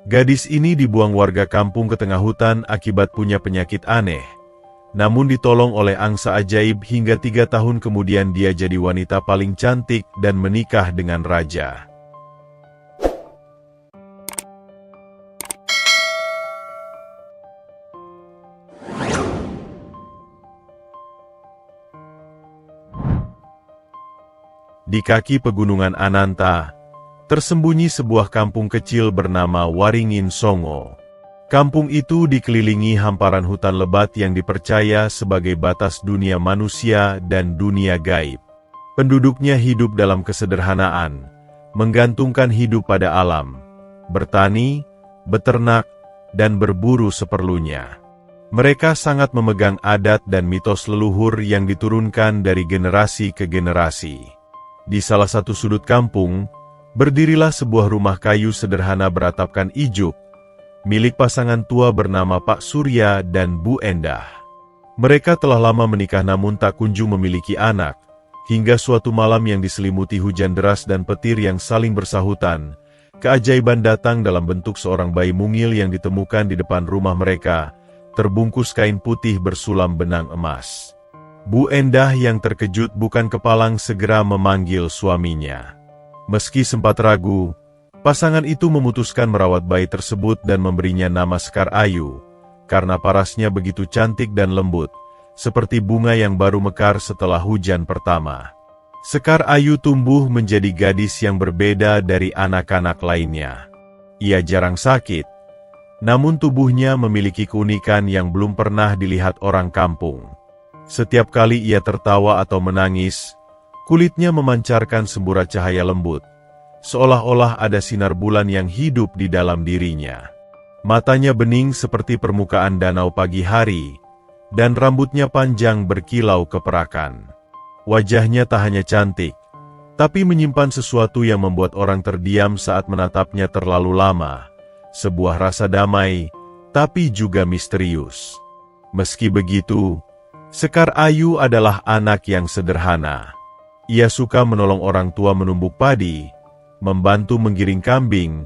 Gadis ini dibuang warga kampung ke tengah hutan akibat punya penyakit aneh. Namun ditolong oleh angsa ajaib hingga 3 tahun kemudian dia jadi wanita paling cantik dan menikah dengan raja. Di kaki pegunungan Ananta, tersembunyi sebuah kampung kecil bernama Waringin Songo. Kampung itu dikelilingi hamparan hutan lebat yang dipercaya sebagai batas dunia manusia dan dunia gaib. Penduduknya hidup dalam kesederhanaan, menggantungkan hidup pada alam, bertani, beternak, dan berburu seperlunya. Mereka sangat memegang adat dan mitos leluhur yang diturunkan dari generasi ke generasi. Di salah satu sudut kampung, berdirilah sebuah rumah kayu sederhana beratapkan ijuk, milik pasangan tua bernama Pak Surya dan Bu Endah. Mereka telah lama menikah namun tak kunjung memiliki anak, hingga suatu malam yang diselimuti hujan deras dan petir yang saling bersahutan, keajaiban datang dalam bentuk seorang bayi mungil yang ditemukan di depan rumah mereka, terbungkus kain putih bersulam benang emas. Bu Endah yang terkejut bukan kepalang segera memanggil suaminya. Meski sempat ragu, pasangan itu memutuskan merawat bayi tersebut dan memberinya nama Sekar Ayu, karena parasnya begitu cantik dan lembut, seperti bunga yang baru mekar setelah hujan pertama. Sekar Ayu tumbuh menjadi gadis yang berbeda dari anak-anak lainnya. Ia jarang sakit, namun tubuhnya memiliki keunikan yang belum pernah dilihat orang kampung. Setiap kali ia tertawa atau menangis, kulitnya memancarkan semburat cahaya lembut, seolah-olah ada sinar bulan yang hidup di dalam dirinya. Matanya bening seperti permukaan danau pagi hari, dan rambutnya panjang berkilau keperakan. Wajahnya tak hanya cantik, tapi menyimpan sesuatu yang membuat orang terdiam saat menatapnya terlalu lama, sebuah rasa damai, tapi juga misterius. Meski begitu, Sekar Ayu adalah anak yang sederhana. Ia suka menolong orang tua menumbuk padi, membantu menggiring kambing,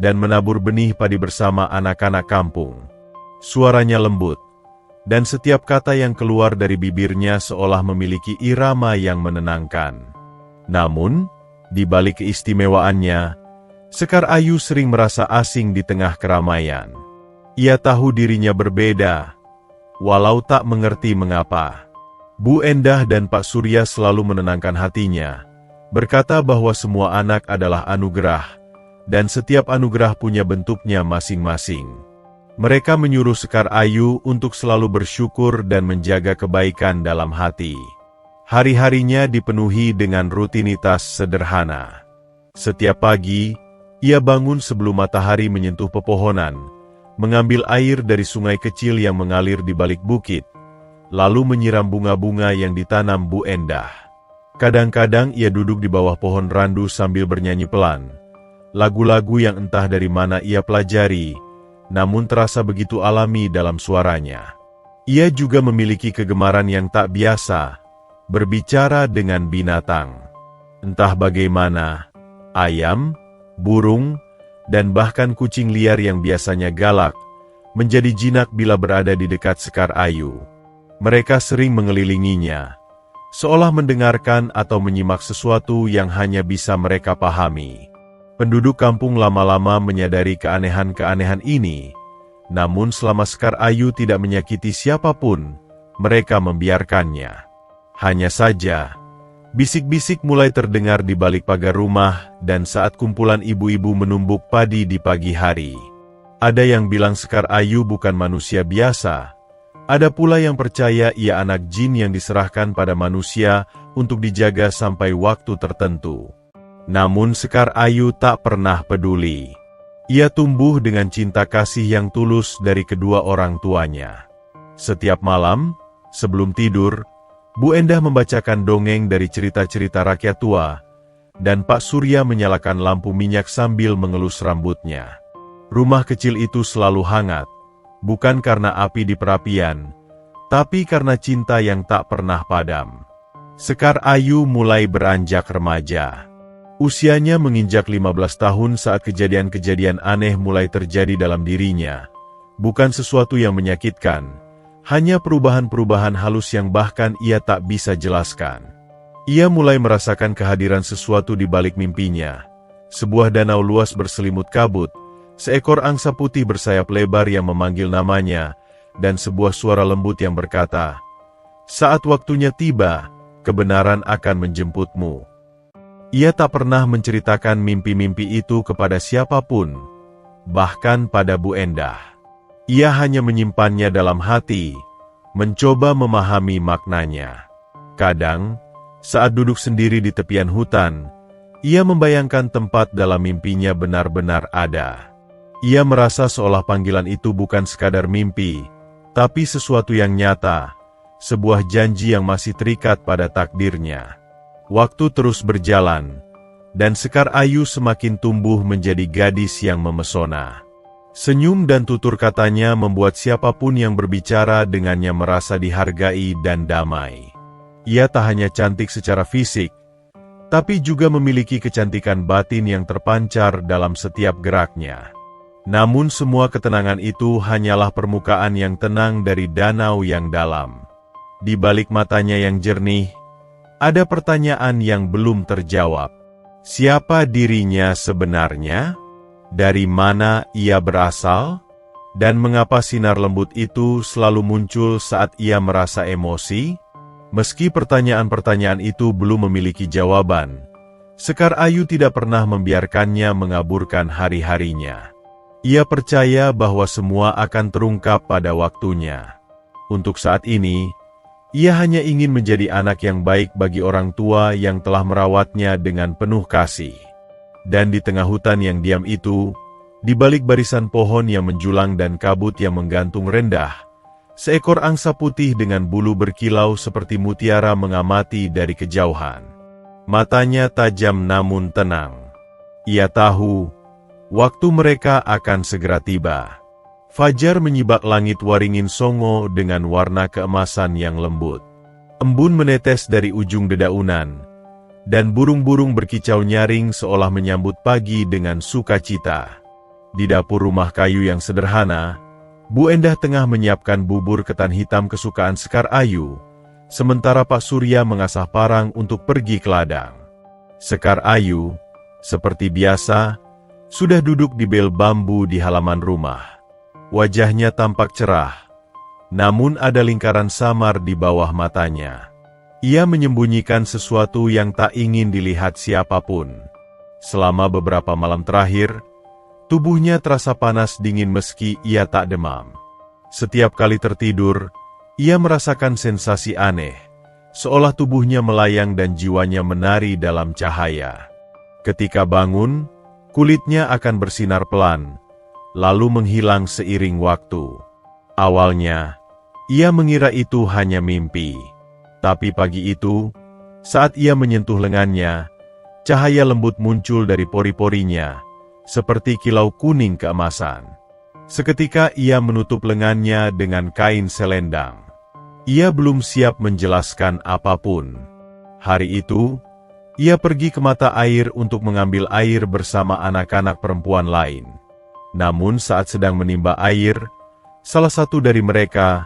dan menabur benih padi bersama anak-anak kampung. Suaranya lembut, dan setiap kata yang keluar dari bibirnya seolah memiliki irama yang menenangkan. Namun, di balik keistimewaannya, Sekar Ayu sering merasa asing di tengah keramaian. Ia tahu dirinya berbeda, walau tak mengerti mengapa. Bu Endah dan Pak Surya selalu menenangkan hatinya, berkata bahwa semua anak adalah anugerah, dan setiap anugerah punya bentuknya masing-masing. Mereka menyuruh Sekar Ayu untuk selalu bersyukur dan menjaga kebaikan dalam hati. Hari-harinya dipenuhi dengan rutinitas sederhana. Setiap pagi, ia bangun sebelum matahari menyentuh pepohonan, mengambil air dari sungai kecil yang mengalir di balik bukit, lalu menyiram bunga-bunga yang ditanam Bu Endah. Kadang-kadang ia duduk di bawah pohon randu sambil bernyanyi pelan, lagu-lagu yang entah dari mana ia pelajari, namun terasa begitu alami dalam suaranya. Ia juga memiliki kegemaran yang tak biasa, berbicara dengan binatang. Entah bagaimana, ayam, burung, dan bahkan kucing liar yang biasanya galak, menjadi jinak bila berada di dekat Sekar Ayu. Mereka sering mengelilinginya, seolah mendengarkan atau menyimak sesuatu yang hanya bisa mereka pahami. Penduduk kampung lama-lama menyadari keanehan-keanehan ini, namun selama Sekar Ayu tidak menyakiti siapapun, mereka membiarkannya. Hanya saja, bisik-bisik mulai terdengar di balik pagar rumah dan saat kumpulan ibu-ibu menumbuk padi di pagi hari. Ada yang bilang Sekar Ayu bukan manusia biasa. Ada pula yang percaya ia anak jin yang diserahkan pada manusia untuk dijaga sampai waktu tertentu. Namun Sekar Ayu tak pernah peduli. Ia tumbuh dengan cinta kasih yang tulus dari kedua orang tuanya. Setiap malam, sebelum tidur, Bu Endah membacakan dongeng dari cerita-cerita rakyat tua, dan Pak Surya menyalakan lampu minyak sambil mengelus rambutnya. Rumah kecil itu selalu hangat, bukan karena api di perapian, tapi karena cinta yang tak pernah padam. Sekar Ayu mulai beranjak remaja. Usianya menginjak 15 tahun saat kejadian-kejadian aneh mulai terjadi dalam dirinya. Bukan sesuatu yang menyakitkan, hanya perubahan-perubahan halus yang bahkan ia tak bisa jelaskan. Ia mulai merasakan kehadiran sesuatu di balik mimpinya. Sebuah danau luas berselimut kabut, seekor angsa putih bersayap lebar yang memanggil namanya, dan sebuah suara lembut yang berkata, "Saat waktunya tiba, kebenaran akan menjemputmu." Ia tak pernah menceritakan mimpi-mimpi itu kepada siapapun, bahkan pada Bu Endah. Ia hanya menyimpannya dalam hati, mencoba memahami maknanya. Kadang, saat duduk sendiri di tepian hutan, ia membayangkan tempat dalam mimpinya benar-benar ada. Ia merasa seolah panggilan itu bukan sekadar mimpi, tapi sesuatu yang nyata, sebuah janji yang masih terikat pada takdirnya. Waktu terus berjalan, dan Sekar Ayu semakin tumbuh menjadi gadis yang memesona. Senyum dan tutur katanya membuat siapapun yang berbicara dengannya merasa dihargai dan damai. Ia tak hanya cantik secara fisik, tapi juga memiliki kecantikan batin yang terpancar dalam setiap geraknya. Namun semua ketenangan itu hanyalah permukaan yang tenang dari danau yang dalam. Di balik matanya yang jernih, ada pertanyaan yang belum terjawab. Siapa dirinya sebenarnya? Dari mana ia berasal? Dan mengapa sinar lembut itu selalu muncul saat ia merasa emosi? Meski pertanyaan-pertanyaan itu belum memiliki jawaban, Sekar Ayu tidak pernah membiarkannya mengaburkan hari-harinya. Ia percaya bahwa semua akan terungkap pada waktunya. Untuk saat ini, ia hanya ingin menjadi anak yang baik bagi orang tua yang telah merawatnya dengan penuh kasih. Dan di tengah hutan yang diam itu, di balik barisan pohon yang menjulang dan kabut yang menggantung rendah, seekor angsa putih dengan bulu berkilau seperti mutiara mengamati dari kejauhan. Matanya tajam namun tenang. Ia tahu, waktu mereka akan segera tiba. Fajar menyibak langit Waringin Songo dengan warna keemasan yang lembut. Embun menetes dari ujung dedaunan, dan burung-burung berkicau nyaring seolah menyambut pagi dengan sukacita. Di dapur rumah kayu yang sederhana, Bu Endah tengah menyiapkan bubur ketan hitam kesukaan Sekar Ayu, sementara Pak Surya mengasah parang untuk pergi ke ladang. Sekar Ayu, seperti biasa, sudah duduk di bel bambu di halaman rumah. Wajahnya tampak cerah, namun ada lingkaran samar di bawah matanya. Ia menyembunyikan sesuatu yang tak ingin dilihat siapapun. Selama beberapa malam terakhir, tubuhnya terasa panas dingin meski ia tak demam. Setiap kali tertidur, ia merasakan sensasi aneh, seolah tubuhnya melayang dan jiwanya menari dalam cahaya. Ketika bangun, kulitnya akan bersinar pelan, lalu menghilang seiring waktu. Awalnya, ia mengira itu hanya mimpi. Tapi pagi itu, saat ia menyentuh lengannya, cahaya lembut muncul dari pori-porinya, seperti kilau kuning keemasan. Seketika ia menutup lengannya dengan kain selendang. Ia belum siap menjelaskan apapun. Hari itu, ia pergi ke mata air untuk mengambil air bersama anak-anak perempuan lain. Namun saat sedang menimba air, salah satu dari mereka,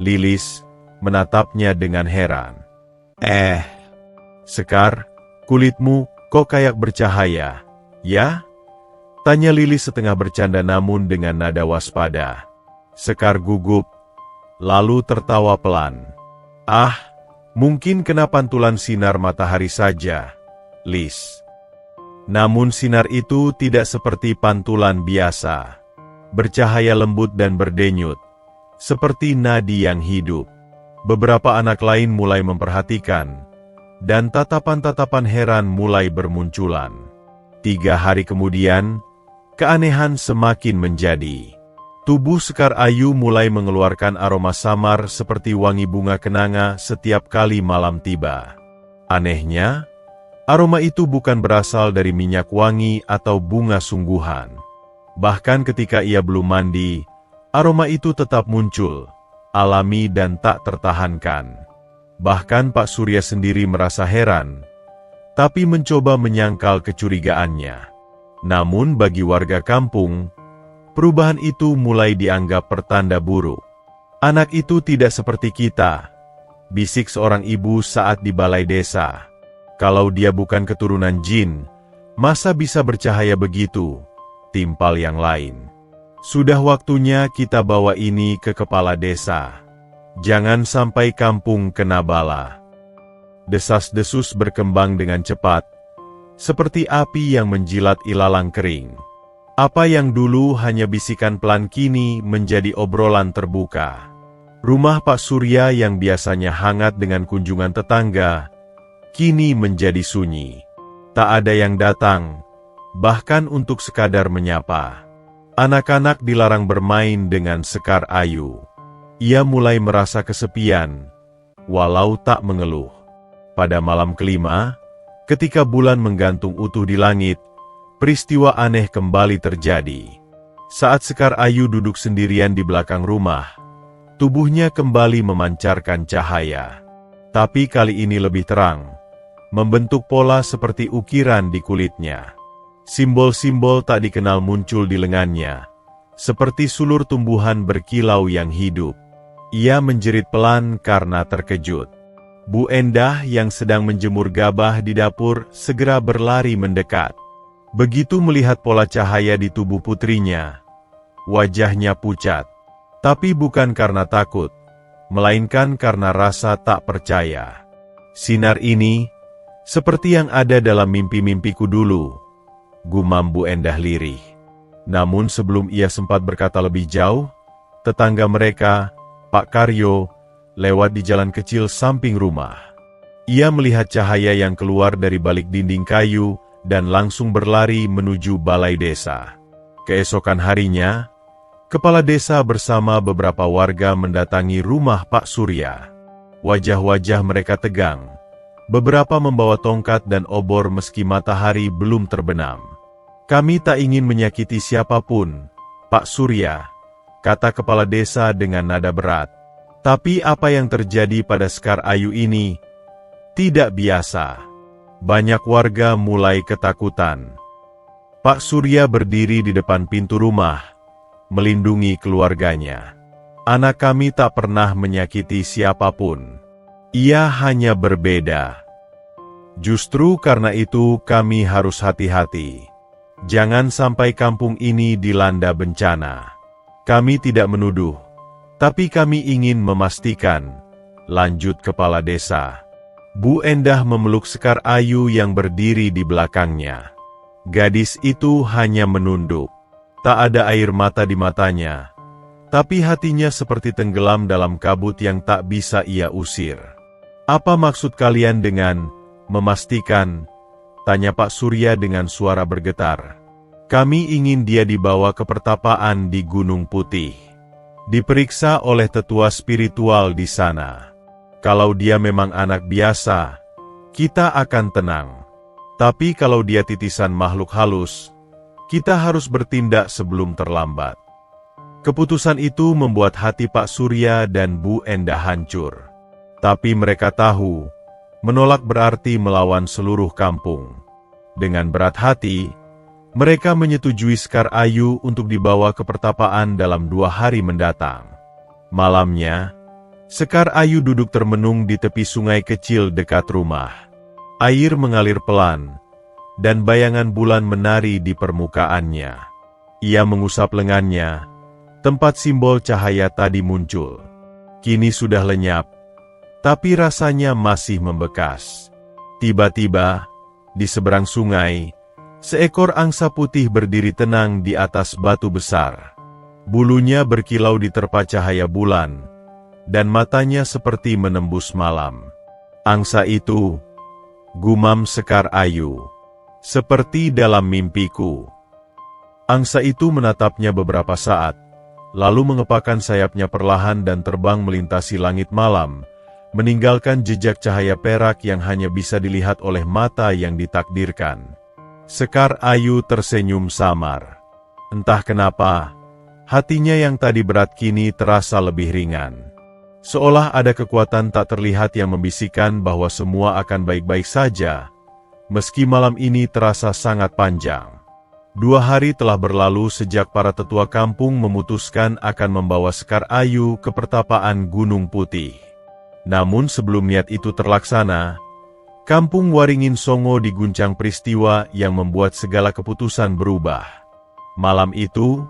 Lilis, menatapnya dengan heran. Sekar, kulitmu kok kayak bercahaya, ya?" tanya Lilis setengah bercanda namun dengan nada waspada. Sekar gugup, lalu tertawa pelan. Mungkin kena pantulan sinar matahari saja, Lis. Namun sinar itu tidak seperti pantulan biasa. Bercahaya lembut dan berdenyut, seperti nadi yang hidup. Beberapa anak lain mulai memperhatikan, dan tatapan-tatapan heran mulai bermunculan. 3 hari kemudian, keanehan semakin menjadi. Tubuh Sekar Ayu mulai mengeluarkan aroma samar seperti wangi bunga kenanga setiap kali malam tiba. Anehnya, aroma itu bukan berasal dari minyak wangi atau bunga sungguhan. Bahkan ketika ia belum mandi, aroma itu tetap muncul, alami dan tak tertahankan. Bahkan Pak Surya sendiri merasa heran. tapi mencoba menyangkal kecurigaannya. Namun bagi warga kampung, perubahan itu mulai dianggap pertanda buruk. "Anak itu tidak seperti kita," bisik seorang ibu saat di balai desa. "Kalau dia bukan keturunan jin, masa bisa bercahaya begitu?" timpal yang lain. "Sudah waktunya kita bawa ini ke kepala desa. Jangan sampai kampung kena bala." Desas-desus berkembang dengan cepat, seperti api yang menjilat ilalang kering. Apa yang dulu hanya bisikan pelan kini menjadi obrolan terbuka. Rumah Pak Surya yang biasanya hangat dengan kunjungan tetangga, kini menjadi sunyi. Tak ada yang datang, bahkan untuk sekadar menyapa. Anak-anak dilarang bermain dengan Sekar Ayu. Ia mulai merasa kesepian, walau tak mengeluh. Pada malam kelima, ketika bulan menggantung utuh di langit, peristiwa aneh kembali terjadi. Saat Sekar Ayu duduk sendirian di belakang rumah, tubuhnya kembali memancarkan cahaya. Tapi kali ini lebih terang, membentuk pola seperti ukiran di kulitnya. Simbol-simbol tak dikenal muncul di lengannya, seperti sulur tumbuhan berkilau yang hidup. Ia menjerit pelan karena terkejut. Bu Endah yang sedang menjemur gabah di dapur segera berlari mendekat. Begitu melihat pola cahaya di tubuh putrinya, wajahnya pucat. Tapi bukan karena takut, melainkan karena rasa tak percaya. "Sinar ini, seperti yang ada dalam mimpi-mimpiku dulu," gumam Bu Endah lirih. Namun sebelum ia sempat berkata lebih jauh, tetangga mereka, Pak Karyo, lewat di jalan kecil samping rumah. Ia melihat cahaya yang keluar dari balik dinding kayu dan langsung berlari menuju balai desa. Keesokan harinya, kepala desa bersama beberapa warga mendatangi rumah Pak Surya. Wajah-wajah mereka tegang. Beberapa membawa tongkat dan obor meski matahari belum terbenam. "Kami tak ingin menyakiti siapapun, Pak Surya," kata kepala desa dengan nada berat. "Tapi apa yang terjadi pada Sekar Ayu ini tidak biasa." Banyak warga mulai ketakutan. Pak Surya berdiri di depan pintu rumah, melindungi keluarganya. "Anak kami tak pernah menyakiti siapapun. Ia hanya berbeda. Justru karena itu kami harus hati-hati. Jangan sampai kampung ini dilanda bencana." "Kami tidak menuduh, tapi kami ingin memastikan," lanjut kepala desa. Bu Endah memeluk Sekar Ayu yang berdiri di belakangnya. Gadis itu hanya menunduk. Tak ada air mata di matanya, tapi hatinya seperti tenggelam dalam kabut yang tak bisa ia usir. "Apa maksud kalian dengan memastikan?" tanya Pak Surya dengan suara bergetar. "Kami ingin dia dibawa ke pertapaan di Gunung Putih. Diperiksa oleh tetua spiritual di sana. Kalau dia memang anak biasa, kita akan tenang. Tapi kalau dia titisan makhluk halus, kita harus bertindak sebelum terlambat." Keputusan itu membuat hati Pak Surya dan Bu Endah hancur. Tapi mereka tahu, menolak berarti melawan seluruh kampung. Dengan berat hati, mereka menyetujui Sekar Ayu untuk dibawa ke pertapaan dalam 2 hari mendatang. Malamnya, Sekar Ayu duduk termenung di tepi sungai kecil dekat rumah. Air mengalir pelan, dan bayangan bulan menari di permukaannya. Ia mengusap lengannya, tempat simbol cahaya tadi muncul. Kini sudah lenyap, tapi rasanya masih membekas. Tiba-tiba, di seberang sungai, seekor angsa putih berdiri tenang di atas batu besar. Bulunya berkilau diterpa cahaya bulan, dan matanya seperti menembus malam. "Angsa itu," gumam Sekar Ayu, "seperti dalam mimpiku." Angsa itu menatapnya beberapa saat, lalu mengepakkan sayapnya perlahan dan terbang melintasi langit malam, meninggalkan jejak cahaya perak yang hanya bisa dilihat oleh mata yang ditakdirkan. Sekar Ayu tersenyum samar. Entah kenapa, hatinya yang tadi berat kini terasa lebih ringan. Seolah ada kekuatan tak terlihat yang membisikkan bahwa semua akan baik-baik saja, Meski malam ini terasa sangat panjang. 2 hari telah berlalu sejak para tetua kampung memutuskan akan membawa Sekar Ayu ke pertapaan Gunung Putih. Namun sebelum niat itu terlaksana, Kampung Waringin Songo diguncang peristiwa yang membuat segala keputusan berubah. Malam itu,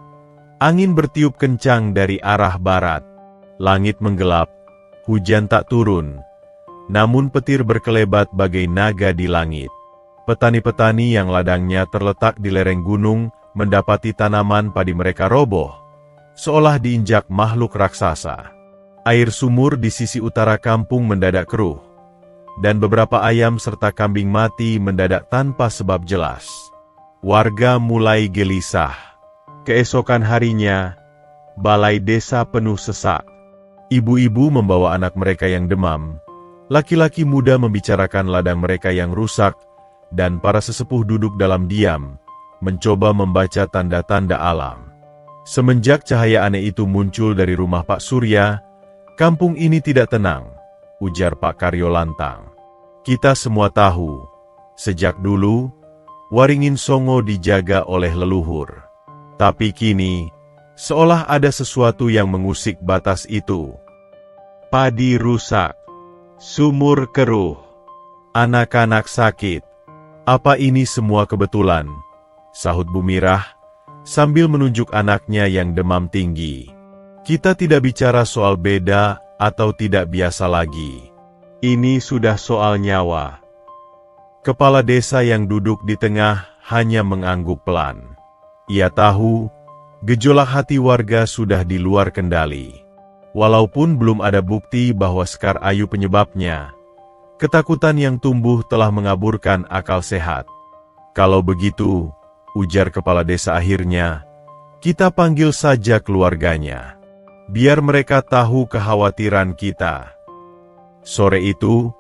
angin bertiup kencang dari arah barat. Langit menggelap, hujan tak turun, namun petir berkelebat bagai naga di langit. Petani-petani yang ladangnya terletak di lereng gunung mendapati tanaman padi mereka roboh, seolah diinjak makhluk raksasa. Air sumur di sisi utara kampung mendadak keruh, dan beberapa ayam serta kambing mati mendadak tanpa sebab jelas. Warga mulai gelisah. Keesokan harinya, balai desa penuh sesak. Ibu-ibu membawa anak mereka yang demam, laki-laki muda membicarakan ladang mereka yang rusak, dan para sesepuh duduk dalam diam, mencoba membaca tanda-tanda alam. Semenjak cahaya aneh itu muncul dari rumah Pak Surya, kampung ini tidak tenang, ujar Pak Karyo lantang. Kita semua tahu, sejak dulu, Waringin Songo dijaga oleh leluhur. Tapi kini, seolah ada sesuatu yang mengusik batas itu. Padi rusak, sumur keruh, anak-anak sakit. Apa ini semua kebetulan? Sahut Bumirah, sambil menunjuk anaknya yang demam tinggi. Kita tidak bicara soal beda atau tidak biasa lagi. Ini sudah soal nyawa. Kepala desa yang duduk di tengah hanya mengangguk pelan. Ia tahu, gejolak hati warga sudah di luar kendali. Walaupun belum ada bukti bahwa Sekar Ayu penyebabnya, ketakutan yang tumbuh telah mengaburkan akal sehat. Kalau begitu, ujar kepala desa akhirnya, kita panggil saja keluarganya. Biar mereka tahu kekhawatiran kita. Sore itu,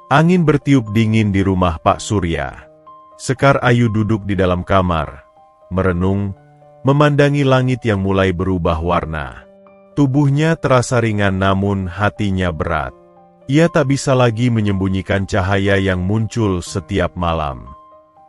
angin bertiup dingin di rumah Pak Surya. Sekar Ayu duduk di dalam kamar, merenung, memandangi langit yang mulai berubah warna. Tubuhnya terasa ringan namun hatinya berat. Ia tak bisa lagi menyembunyikan cahaya yang muncul setiap malam.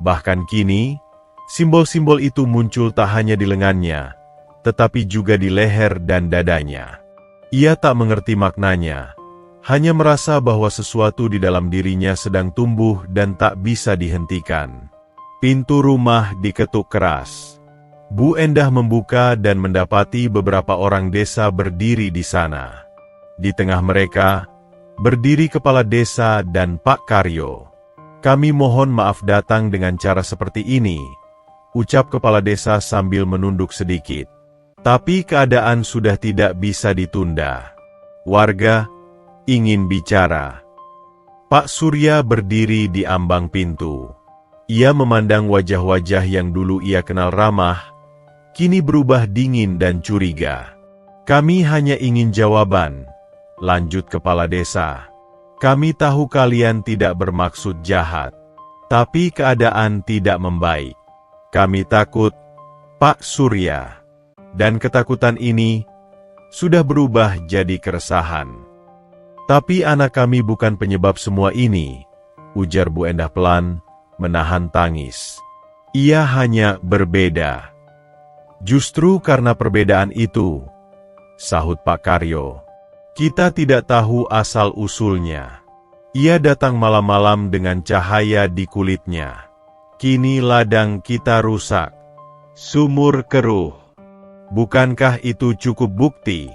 Bahkan kini, simbol-simbol itu muncul tak hanya di lengannya, tetapi juga di leher dan dadanya. Ia tak mengerti maknanya, hanya merasa bahwa sesuatu di dalam dirinya sedang tumbuh dan tak bisa dihentikan. Pintu rumah diketuk keras. Bu Endah membuka dan mendapati beberapa orang desa berdiri di sana. Di tengah mereka, berdiri kepala desa dan Pak Karyo. Kami mohon maaf datang dengan cara seperti ini, ucap kepala desa sambil menunduk sedikit. Tapi keadaan sudah tidak bisa ditunda. Warga ingin bicara. Pak Surya berdiri di ambang pintu. Ia memandang wajah-wajah yang dulu ia kenal ramah, kini berubah dingin dan curiga. Kami hanya ingin jawaban, lanjut kepala desa. Kami tahu kalian tidak bermaksud jahat, tapi keadaan tidak membaik. Kami takut, Pak Surya. Dan ketakutan ini sudah berubah jadi keresahan. Tapi anak kami bukan penyebab semua ini, ujar Bu Endah pelan, menahan tangis. Ia hanya berbeda. Justru karena perbedaan itu, sahut Pak Karyo, kita tidak tahu asal-usulnya. Ia datang malam-malam dengan cahaya di kulitnya. Kini ladang kita rusak, sumur keruh. Bukankah itu cukup bukti?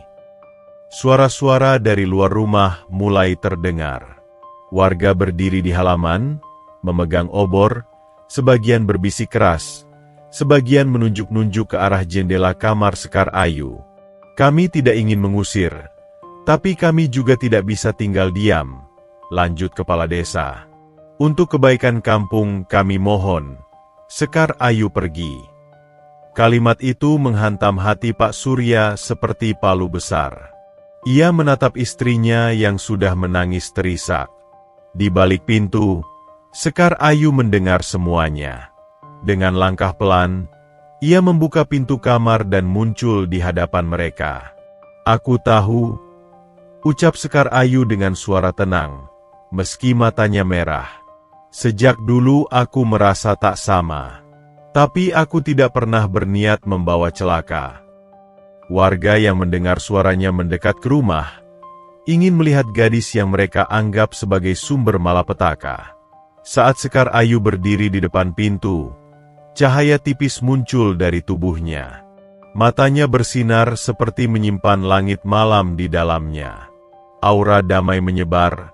Suara-suara dari luar rumah mulai terdengar. Warga berdiri di halaman, memegang obor, sebagian berbisik keras, sebagian menunjuk-nunjuk ke arah jendela kamar Sekar Ayu. Kami tidak ingin mengusir, tapi kami juga tidak bisa tinggal diam, lanjut kepala desa. Untuk kebaikan kampung kami mohon, Sekar Ayu pergi. Kalimat itu menghantam hati Pak Surya seperti palu besar. Ia menatap istrinya yang sudah menangis terisak. Di balik pintu, Sekar Ayu mendengar semuanya. Dengan langkah pelan, ia membuka pintu kamar dan muncul di hadapan mereka. Aku tahu, ucap Sekar Ayu dengan suara tenang, meski matanya merah. Sejak dulu aku merasa tak sama. Tapi aku tidak pernah berniat membawa celaka. Warga yang mendengar suaranya mendekat ke rumah, ingin melihat gadis yang mereka anggap sebagai sumber malapetaka. Saat Sekar Ayu berdiri di depan pintu, cahaya tipis muncul dari tubuhnya. Matanya bersinar seperti menyimpan langit malam di dalamnya. Aura damai menyebar,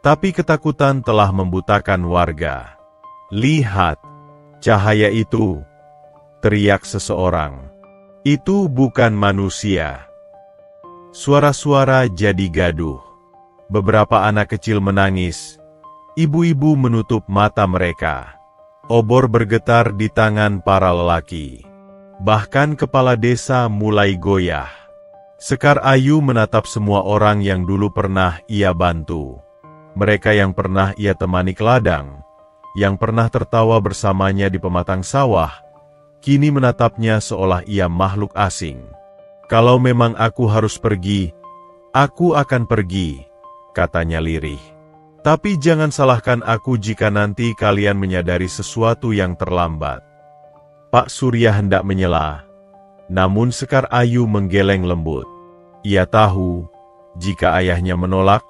tapi ketakutan telah membutakan warga. "Lihat, cahaya itu!" teriak seseorang. "Itu bukan manusia." Suara-suara jadi gaduh. Beberapa anak kecil menangis. Ibu-ibu menutup mata mereka. Obor bergetar di tangan para lelaki. Bahkan kepala desa mulai goyah. Sekar Ayu menatap semua orang yang dulu pernah ia bantu. Mereka yang pernah ia temani ke ladang, yang pernah tertawa bersamanya di pematang sawah, kini menatapnya seolah ia makhluk asing. "Kalau memang aku harus pergi, aku akan pergi," katanya lirih. "Tapi jangan salahkan aku jika nanti kalian menyadari sesuatu yang terlambat." Pak Surya hendak menyela, namun Sekar Ayu menggeleng lembut. Ia tahu, jika ayahnya menolak,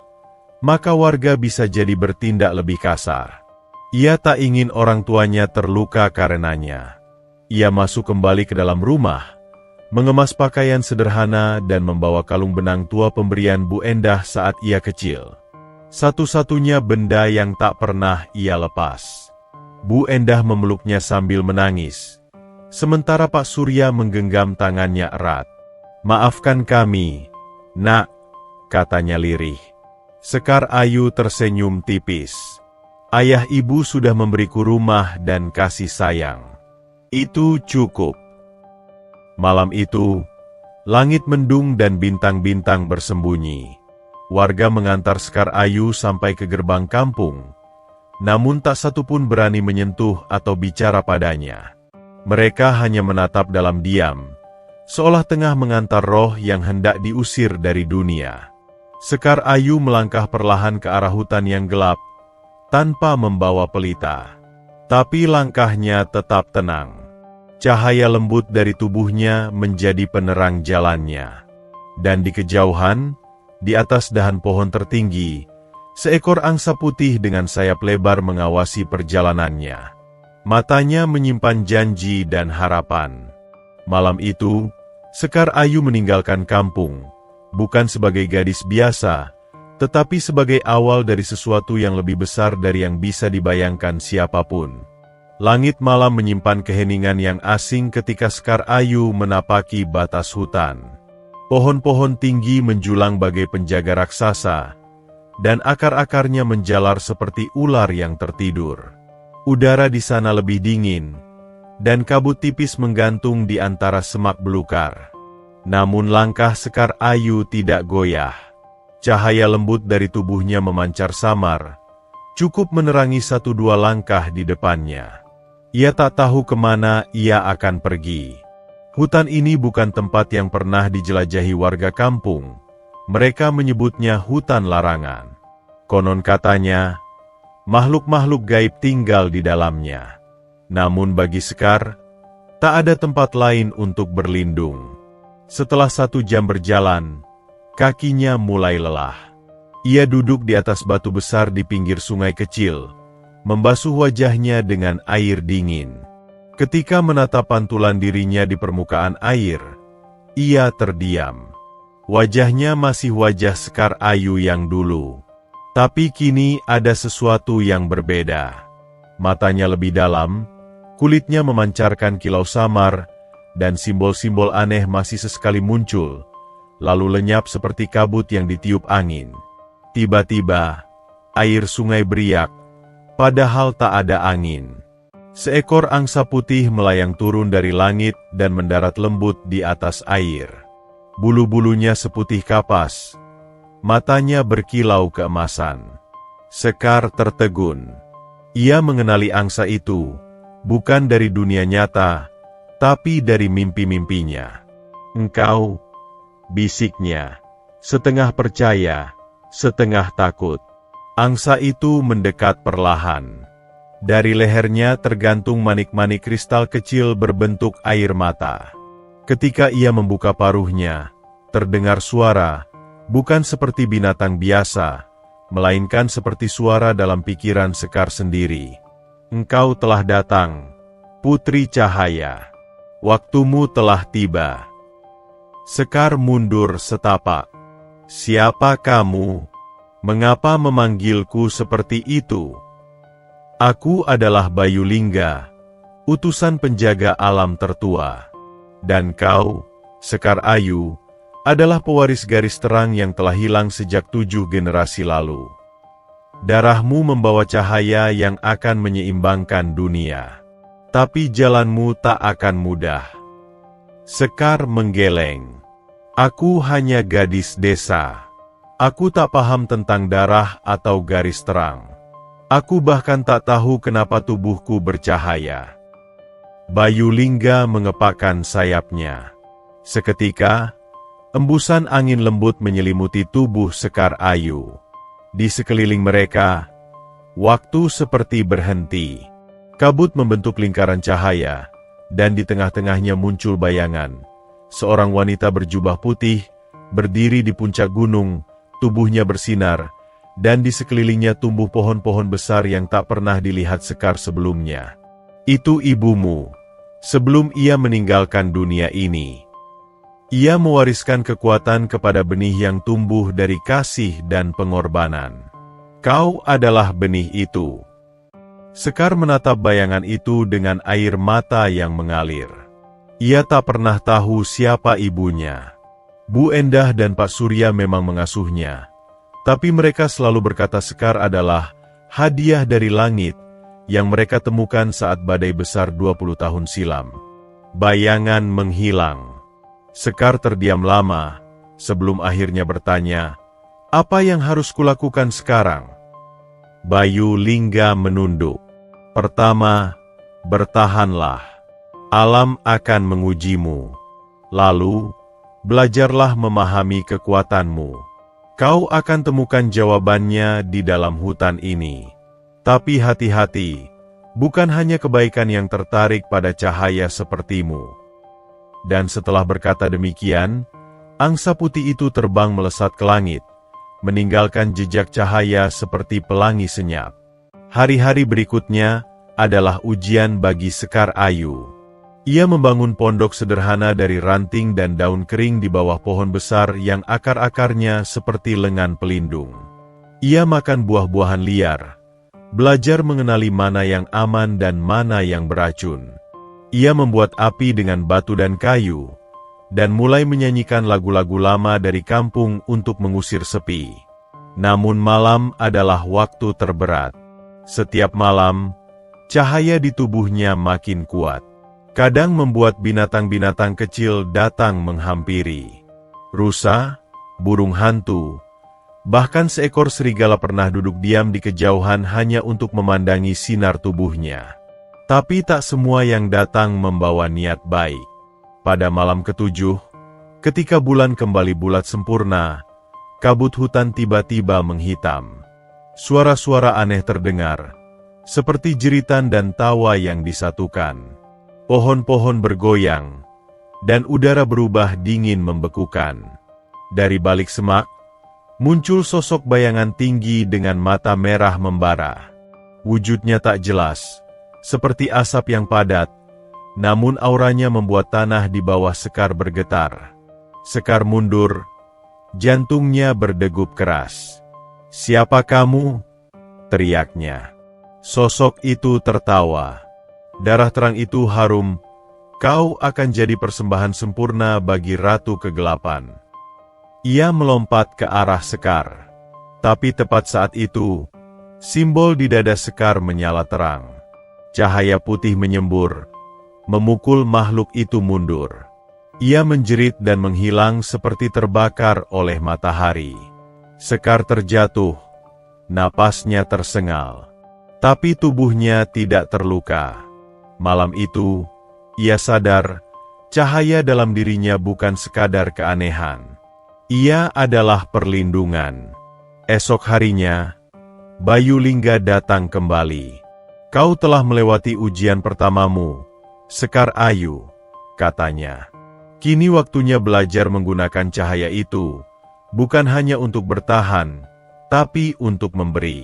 maka warga bisa jadi bertindak lebih kasar. Ia tak ingin orang tuanya terluka karenanya. Ia masuk kembali ke dalam rumah, mengemas pakaian sederhana dan membawa kalung benang tua pemberian Bu Endah saat ia kecil. Satu-satunya benda yang tak pernah ia lepas. Bu Endah memeluknya sambil menangis, sementara Pak Surya menggenggam tangannya erat. "Maafkan kami, Nak," katanya lirih. Sekar Ayu tersenyum tipis. "Ayah ibu sudah memberiku rumah dan kasih sayang. Itu cukup." Malam itu, langit mendung dan bintang-bintang bersembunyi. Warga mengantar Sekar Ayu sampai ke gerbang kampung, namun tak satu pun berani menyentuh atau bicara padanya. Mereka hanya menatap dalam diam, seolah tengah mengantar roh yang hendak diusir dari dunia. Sekar Ayu melangkah perlahan ke arah hutan yang gelap, tanpa membawa pelita. Tapi langkahnya tetap tenang. Cahaya lembut dari tubuhnya menjadi penerang jalannya. Dan di kejauhan, di atas dahan pohon tertinggi, seekor angsa putih dengan sayap lebar mengawasi perjalanannya. Matanya menyimpan janji dan harapan. Malam itu, Sekar Ayu meninggalkan kampung, bukan sebagai gadis biasa, tetapi sebagai awal dari sesuatu yang lebih besar dari yang bisa dibayangkan siapapun. Langit malam menyimpan keheningan yang asing ketika Sekar Ayu menapaki batas hutan. Pohon-pohon tinggi menjulang bagai penjaga raksasa, dan akar-akarnya menjalar seperti ular yang tertidur. Udara di sana lebih dingin, dan kabut tipis menggantung di antara semak belukar. Namun langkah Sekar Ayu tidak goyah. Cahaya lembut dari tubuhnya memancar samar, cukup menerangi 1-2 langkah di depannya. Ia tak tahu kemana ia akan pergi. Hutan ini bukan tempat yang pernah dijelajahi warga kampung. Mereka menyebutnya hutan larangan. Konon katanya, makhluk-makhluk gaib tinggal di dalamnya. Namun bagi Sekar, tak ada tempat lain untuk berlindung. Setelah 1 jam berjalan, kakinya mulai lelah. Ia duduk di atas batu besar di pinggir sungai kecil, membasuh wajahnya dengan air dingin. Ketika menatap pantulan dirinya di permukaan air, ia terdiam. Wajahnya masih wajah Sekar Ayu yang dulu. Tapi kini ada sesuatu yang berbeda. Matanya lebih dalam, kulitnya memancarkan kilau samar, dan simbol-simbol aneh masih sesekali muncul, lalu lenyap seperti kabut yang ditiup angin. Tiba-tiba, air sungai beriak, padahal tak ada angin. Seekor angsa putih melayang turun dari langit dan mendarat lembut di atas air. Bulu-bulunya seputih kapas, matanya berkilau keemasan. Sekar tertegun. Ia mengenali angsa itu, bukan dari dunia nyata, tapi dari mimpi-mimpinya. "Engkau," bisiknya, setengah percaya, setengah takut. Angsa itu mendekat perlahan. Dari lehernya tergantung manik-manik kristal kecil berbentuk air mata. Ketika ia membuka paruhnya, terdengar suara, bukan seperti binatang biasa, melainkan seperti suara dalam pikiran Sekar sendiri. Engkau telah datang, Putri Cahaya. Waktumu telah tiba. Sekar mundur setapak. Siapa kamu? Mengapa memanggilku seperti itu? Aku adalah Bayu Lingga, utusan penjaga alam tertua. Dan kau, Sekar Ayu, adalah pewaris garis terang yang telah hilang sejak 7 generasi lalu. Darahmu membawa cahaya yang akan menyeimbangkan dunia. Tapi jalanmu tak akan mudah. Sekar menggeleng. Aku hanya gadis desa. Aku tak paham tentang darah atau garis terang. Aku bahkan tak tahu kenapa tubuhku bercahaya. Bayu Lingga mengepakkan sayapnya. Seketika, embusan angin lembut menyelimuti tubuh Sekar Ayu. Di sekeliling mereka, waktu seperti berhenti. Kabut membentuk lingkaran cahaya, dan di tengah-tengahnya muncul bayangan. Seorang wanita berjubah putih, berdiri di puncak gunung, tubuhnya bersinar, dan di sekelilingnya tumbuh pohon-pohon besar yang tak pernah dilihat Sekar sebelumnya. Itu ibumu, sebelum ia meninggalkan dunia ini. Ia mewariskan kekuatan kepada benih yang tumbuh dari kasih dan pengorbanan. Kau adalah benih itu. Sekar menatap bayangan itu dengan air mata yang mengalir. Ia tak pernah tahu siapa ibunya. Bu Endah dan Pak Surya memang mengasuhnya. Tapi mereka selalu berkata Sekar adalah hadiah dari langit yang mereka temukan saat badai besar 20 tahun silam. Bayangan menghilang. Sekar terdiam lama, sebelum akhirnya bertanya, "Apa yang harus kulakukan sekarang?" Bayu Lingga menunduk. Pertama, bertahanlah. Alam akan mengujimu. Lalu, belajarlah memahami kekuatanmu. Kau akan temukan jawabannya di dalam hutan ini. Tapi hati-hati, bukan hanya kebaikan yang tertarik pada cahaya sepertimu. Dan setelah berkata demikian, angsa putih itu terbang melesat ke langit, meninggalkan jejak cahaya seperti pelangi senyap. Hari-hari berikutnya adalah ujian bagi Sekar Ayu. Ia membangun pondok sederhana dari ranting dan daun kering di bawah pohon besar yang akar-akarnya seperti lengan pelindung. Ia makan buah-buahan liar, belajar mengenali mana yang aman dan mana yang beracun. Ia membuat api dengan batu dan kayu, dan mulai menyanyikan lagu-lagu lama dari kampung untuk mengusir sepi. Namun malam adalah waktu terberat. Setiap malam, cahaya di tubuhnya makin kuat. Kadang membuat binatang-binatang kecil datang menghampiri. Rusa, burung hantu, bahkan seekor serigala pernah duduk diam di kejauhan hanya untuk memandangi sinar tubuhnya. Tapi tak semua yang datang membawa niat baik. Pada malam ketujuh, ketika bulan kembali bulat sempurna, kabut hutan tiba-tiba menghitam. Suara-suara aneh terdengar, seperti jeritan dan tawa yang disatukan. Pohon-pohon bergoyang, dan udara berubah dingin membekukan. Dari balik semak, muncul sosok bayangan tinggi dengan mata merah membara. Wujudnya tak jelas, seperti asap yang padat, namun auranya membuat tanah di bawah Sekar bergetar. Sekar mundur, jantungnya berdegup keras. "Siapa kamu?" teriaknya. Sosok itu tertawa. Darah terang itu harum, "Kau akan jadi persembahan sempurna bagi Ratu Kegelapan." Ia melompat ke arah Sekar. Tapi tepat saat itu, simbol di dada Sekar menyala terang. Cahaya putih menyembur, memukul makhluk itu mundur. Ia menjerit dan menghilang seperti terbakar oleh matahari. Sekar terjatuh, napasnya tersengal. Tapi tubuhnya tidak terluka. Malam itu, ia sadar, cahaya dalam dirinya bukan sekadar keanehan. Ia adalah perlindungan. Esok harinya, Bayu Lingga datang kembali. Kau telah melewati ujian pertamamu, Sekar Ayu, katanya. Kini waktunya belajar menggunakan cahaya itu, bukan hanya untuk bertahan, tapi untuk memberi.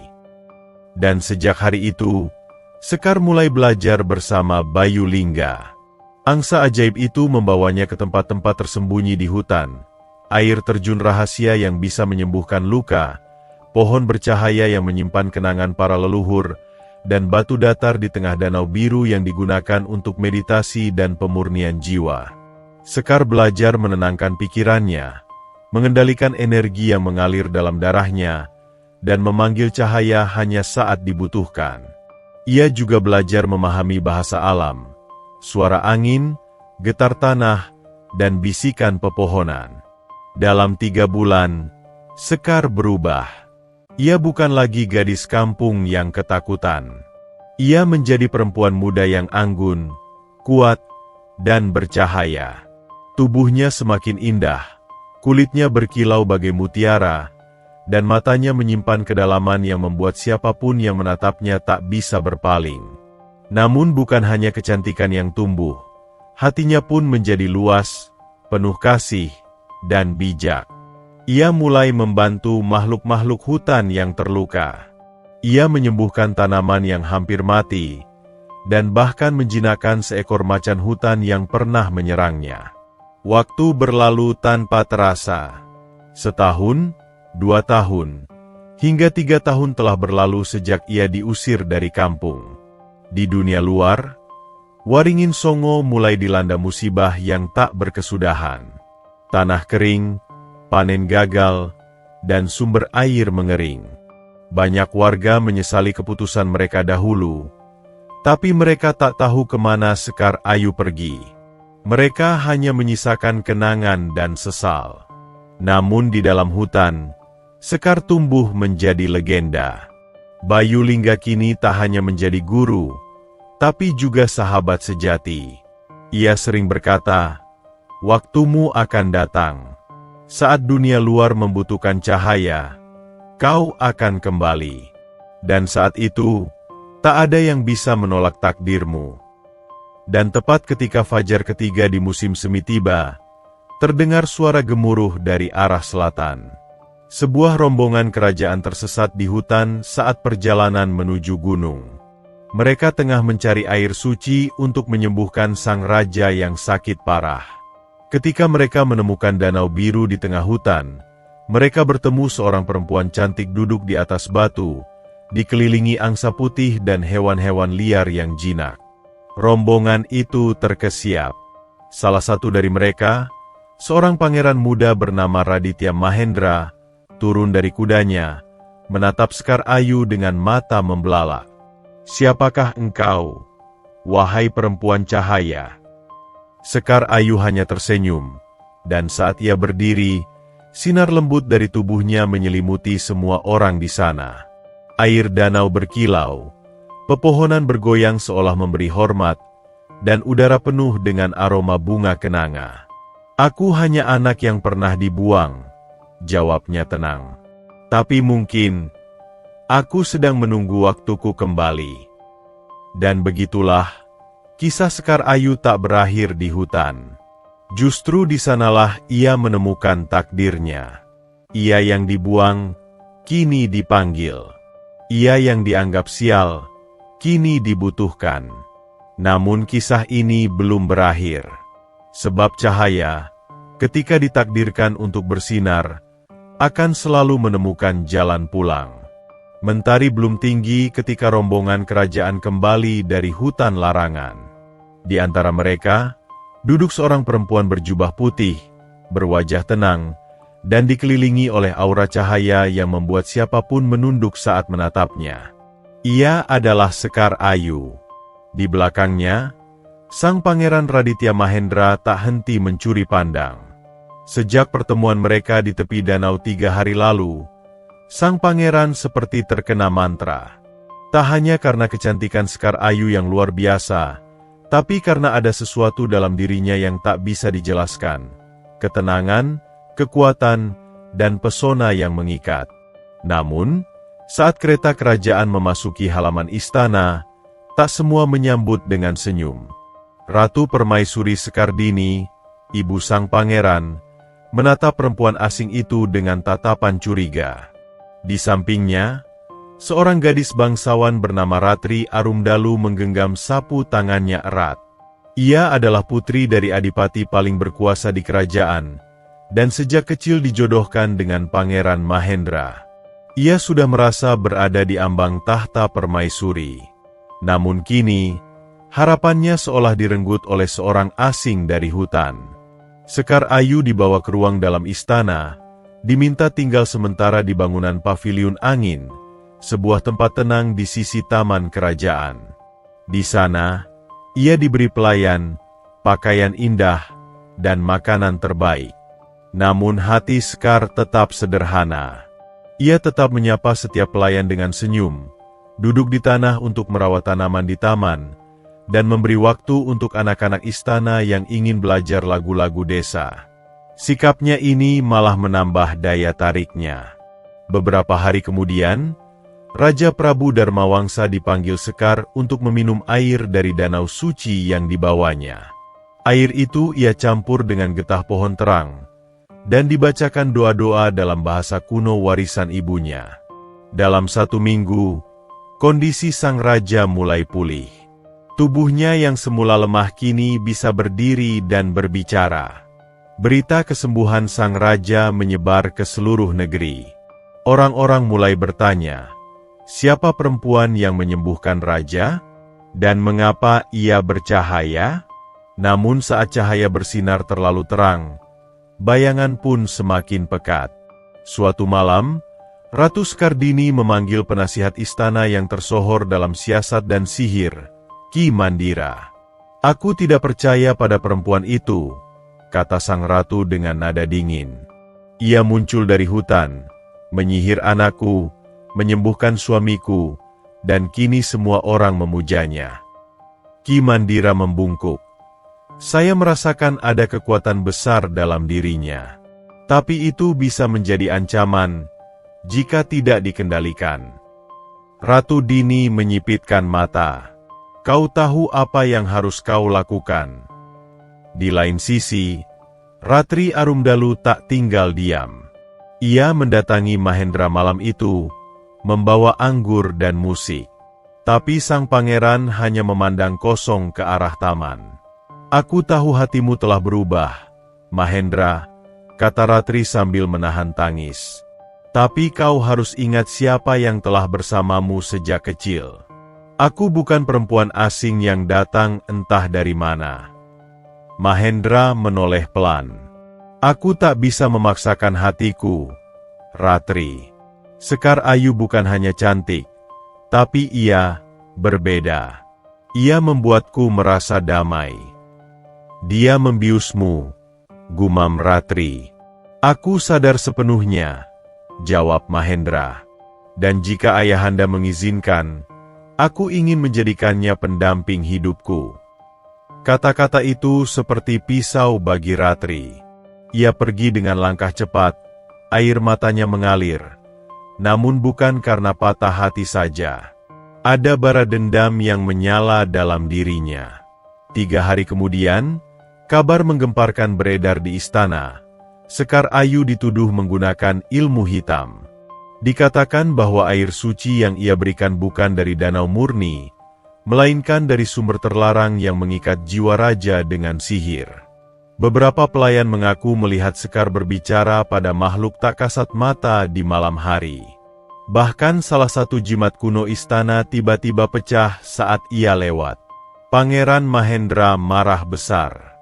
Dan sejak hari itu, Sekar mulai belajar bersama Bayu Lingga. Angsa ajaib itu membawanya ke tempat-tempat tersembunyi di hutan, air terjun rahasia yang bisa menyembuhkan luka, pohon bercahaya yang menyimpan kenangan para leluhur, dan batu datar di tengah danau biru yang digunakan untuk meditasi dan pemurnian jiwa. Sekar belajar menenangkan pikirannya, mengendalikan energi yang mengalir dalam darahnya, dan memanggil cahaya hanya saat dibutuhkan. Ia juga belajar memahami bahasa alam, suara angin, getar tanah, dan bisikan pepohonan. Dalam 3 bulan, Sekar berubah. Ia bukan lagi gadis kampung yang ketakutan. Ia menjadi perempuan muda yang anggun, kuat, dan bercahaya. Tubuhnya semakin indah, kulitnya berkilau bagai mutiara, dan matanya menyimpan kedalaman yang membuat siapapun yang menatapnya tak bisa berpaling. Namun bukan hanya kecantikan yang tumbuh, hatinya pun menjadi luas, penuh kasih, dan bijak. Ia mulai membantu makhluk-makhluk hutan yang terluka. Ia menyembuhkan tanaman yang hampir mati, dan bahkan menjinakkan seekor macan hutan yang pernah menyerangnya. Waktu berlalu tanpa terasa. 1 tahun, 2 tahun, hingga 3 tahun telah berlalu sejak ia diusir dari kampung. Di dunia luar, Waringin Songo mulai dilanda musibah yang tak berkesudahan. Tanah kering, panen gagal, dan sumber air mengering. Banyak warga menyesali keputusan mereka dahulu, tapi mereka tak tahu kemana Sekar Ayu pergi. Mereka hanya menyisakan kenangan dan sesal. Namun di dalam hutan, Sekar tumbuh menjadi legenda. Bayu Lingga kini tak hanya menjadi guru, tapi juga sahabat sejati. Ia sering berkata, "Waktumu akan datang. Saat dunia luar membutuhkan cahaya, kau akan kembali. Dan saat itu, tak ada yang bisa menolak takdirmu." Dan tepat ketika fajar ketiga di musim semi tiba, terdengar suara gemuruh dari arah selatan. Sebuah rombongan kerajaan tersesat di hutan saat perjalanan menuju gunung. Mereka tengah mencari air suci untuk menyembuhkan sang raja yang sakit parah. Ketika mereka menemukan danau biru di tengah hutan, mereka bertemu seorang perempuan cantik duduk di atas batu, dikelilingi angsa putih dan hewan-hewan liar yang jinak. Rombongan itu terkesiap. Salah satu dari mereka, seorang pangeran muda bernama Raditya Mahendra, turun dari kudanya, menatap Sekar Ayu dengan mata membelalak. "Siapakah engkau, wahai perempuan cahaya?" Sekar Ayu hanya tersenyum, dan saat ia berdiri, sinar lembut dari tubuhnya menyelimuti semua orang di sana. Air danau berkilau, pepohonan bergoyang seolah memberi hormat, dan udara penuh dengan aroma bunga kenanga. "Aku hanya anak yang pernah dibuang," jawabnya tenang. "Tapi mungkin, aku sedang menunggu waktuku kembali." Dan begitulah, kisah Sekar Ayu tak berakhir di hutan. Justru di sanalah ia menemukan takdirnya. Ia yang dibuang, kini dipanggil. Ia yang dianggap sial, kini dibutuhkan. Namun kisah ini belum berakhir. Sebab cahaya, ketika ditakdirkan untuk bersinar, akan selalu menemukan jalan pulang. Mentari belum tinggi ketika rombongan kerajaan kembali dari hutan larangan. Di antara mereka, duduk seorang perempuan berjubah putih, berwajah tenang, dan dikelilingi oleh aura cahaya yang membuat siapapun menunduk saat menatapnya. Ia adalah Sekar Ayu. Di belakangnya, sang pangeran Raditya Mahendra tak henti mencuri pandang. Sejak pertemuan mereka di tepi danau 3 hari lalu, sang pangeran seperti terkena mantra. Tak hanya karena kecantikan Sekar Ayu yang luar biasa, tapi karena ada sesuatu dalam dirinya yang tak bisa dijelaskan. Ketenangan, kekuatan, dan pesona yang mengikat. Namun, saat kereta kerajaan memasuki halaman istana, Tak semua menyambut dengan senyum. Ratu Permaisuri Sekardini, ibu sang pangeran, menatap perempuan asing itu dengan tatapan curiga. Di sampingnya, seorang gadis bangsawan bernama Ratri Arumdalu menggenggam sapu tangannya erat. Ia adalah putri dari adipati paling berkuasa di kerajaan, dan sejak kecil dijodohkan dengan Pangeran Mahendra. Ia sudah merasa berada di ambang tahta permaisuri. Namun kini, harapannya seolah direnggut oleh seorang asing dari hutan. Sekar Ayu dibawa ke ruang dalam istana, diminta tinggal sementara di bangunan Paviliun Angin, sebuah tempat tenang di sisi taman kerajaan. Di sana, ia diberi pelayan, pakaian indah, dan makanan terbaik. Namun hati Sekar tetap sederhana. Ia tetap menyapa setiap pelayan dengan senyum, duduk di tanah untuk merawat tanaman di taman, dan memberi waktu untuk anak-anak istana yang ingin belajar lagu-lagu desa. Sikapnya ini malah menambah daya tariknya. Beberapa hari kemudian, Raja Prabu Dharmawangsa dipanggil Sekar untuk meminum air dari danau suci yang dibawanya. Air itu ia campur dengan getah pohon terang, dan dibacakan doa-doa dalam bahasa kuno warisan ibunya. Dalam 1 minggu, kondisi sang raja mulai pulih. Tubuhnya yang semula lemah kini bisa berdiri dan berbicara. Berita kesembuhan sang raja menyebar ke seluruh negeri. Orang-orang mulai bertanya, siapa perempuan yang menyembuhkan raja? Dan mengapa ia bercahaya? Namun saat cahaya bersinar terlalu terang, bayangan pun semakin pekat. Suatu malam, Ratu Sekardini memanggil penasihat istana yang tersohor dalam siasat dan sihir, Ki Mandira. "Aku tidak percaya pada perempuan itu," kata sang ratu dengan nada dingin. "Ia muncul dari hutan, menyihir anakku, menyembuhkan suamiku, dan kini semua orang memujanya." Ki Mandira membungkuk. "Saya merasakan ada kekuatan besar dalam dirinya. Tapi itu bisa menjadi ancaman jika tidak dikendalikan." Ratu Dini menyipitkan mata. "Kau tahu apa yang harus kau lakukan." Di lain sisi, Ratri Arumdalu tak tinggal diam. Ia mendatangi Mahendra malam itu, membawa anggur dan musik. Tapi sang pangeran hanya memandang kosong ke arah taman. "Aku tahu hatimu telah berubah, Mahendra," kata Ratri sambil menahan tangis. "Tapi kau harus ingat siapa yang telah bersamamu sejak kecil. Aku bukan perempuan asing yang datang entah dari mana." Mahendra menoleh pelan. "Aku tak bisa memaksakan hatiku, Ratri. Sekar Ayu bukan hanya cantik, tapi ia berbeda. Ia membuatku merasa damai." "Dia membiusmu," gumam Ratri. "Aku sadar sepenuhnya," jawab Mahendra. "Dan jika ayahanda mengizinkan, aku ingin menjadikannya pendamping hidupku." Kata-kata itu seperti pisau bagi Ratri. Ia pergi dengan langkah cepat, air matanya mengalir. Namun bukan karena patah hati saja. Ada bara dendam yang menyala dalam dirinya. 3 hari kemudian, kabar menggemparkan beredar di istana. Sekar Ayu dituduh menggunakan ilmu hitam. Dikatakan bahwa air suci yang ia berikan bukan dari danau murni, melainkan dari sumber terlarang yang mengikat jiwa raja dengan sihir. Beberapa pelayan mengaku melihat Sekar berbicara pada makhluk tak kasat mata di malam hari. Bahkan salah satu jimat kuno istana tiba-tiba pecah saat ia lewat. Pangeran Mahendra marah besar.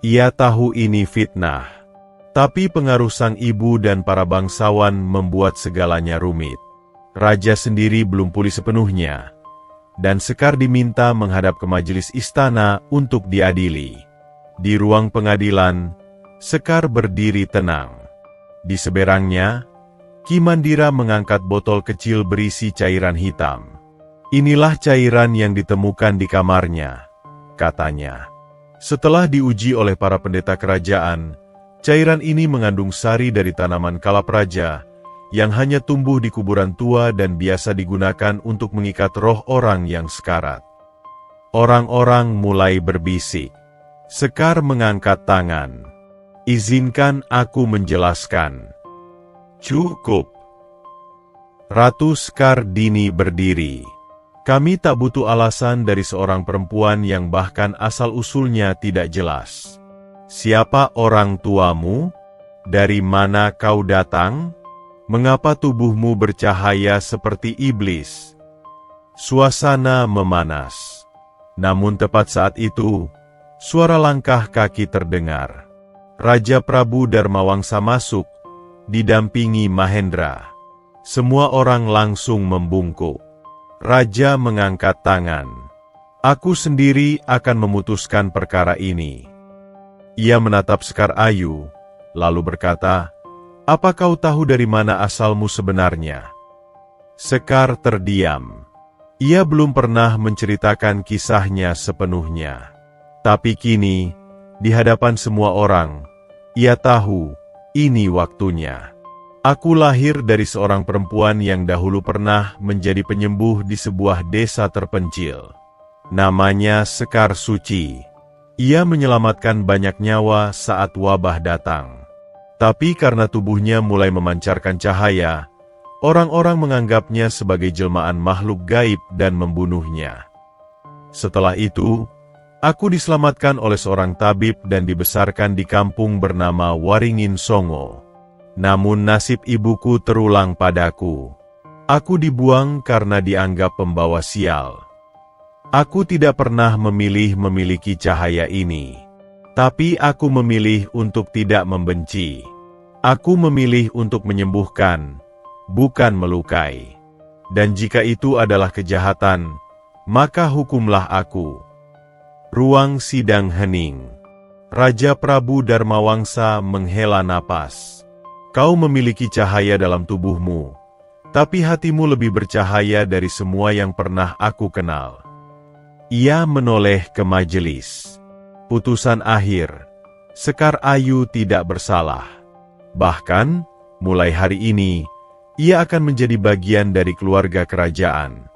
Ia tahu ini fitnah. Tapi pengaruh sang ibu dan para bangsawan membuat segalanya rumit. Raja sendiri belum pulih sepenuhnya, dan Sekar diminta menghadap ke majelis istana untuk diadili. Di ruang pengadilan, Sekar berdiri tenang. Di seberangnya, Ki Mandira mengangkat botol kecil berisi cairan hitam. "Inilah cairan yang ditemukan di kamarnya," katanya. Setelah diuji oleh para pendeta kerajaan, cairan ini mengandung sari dari tanaman kalapraja yang hanya tumbuh di kuburan tua dan biasa digunakan untuk mengikat roh orang yang sekarat. Orang-orang mulai berbisik. Sekar mengangkat tangan. Izinkan aku menjelaskan. Cukup. Ratu Skardini berdiri. Kami tak butuh alasan dari seorang perempuan yang bahkan asal-usulnya tidak jelas. Siapa orang tuamu? Dari mana kau datang? Mengapa tubuhmu bercahaya seperti iblis? Suasana memanas. Namun tepat saat itu, suara langkah kaki terdengar. Raja Prabu Dharmawangsa masuk, didampingi Mahendra. Semua orang langsung membungkuk. Raja mengangkat tangan. Aku sendiri akan memutuskan perkara ini. Ia menatap Sekar Ayu, lalu berkata, "Apa kau tahu dari mana asalmu sebenarnya?" Sekar terdiam. Ia belum pernah menceritakan kisahnya sepenuhnya. Tapi kini, di hadapan semua orang, ia tahu ini waktunya. Aku lahir dari seorang perempuan yang dahulu pernah menjadi penyembuh di sebuah desa terpencil. Namanya Sekar Suci. Ia menyelamatkan banyak nyawa saat wabah datang. Tapi karena tubuhnya mulai memancarkan cahaya, orang-orang menganggapnya sebagai jelmaan makhluk gaib dan membunuhnya. Setelah itu, aku diselamatkan oleh seorang tabib dan dibesarkan di kampung bernama Waringin Songo. Namun nasib ibuku terulang padaku. Aku dibuang karena dianggap pembawa sial. Aku tidak pernah memilih memiliki cahaya ini. Tapi aku memilih untuk tidak membenci. Aku memilih untuk menyembuhkan, bukan melukai. Dan jika itu adalah kejahatan, maka hukumlah aku. Ruang sidang hening. Raja Prabu Dharmawangsa menghela napas. Kau memiliki cahaya dalam tubuhmu, tapi hatimu lebih bercahaya dari semua yang pernah aku kenal. Ia menoleh ke majelis. Putusan akhir, Sekar Ayu tidak bersalah. Bahkan, mulai hari ini, ia akan menjadi bagian dari keluarga kerajaan.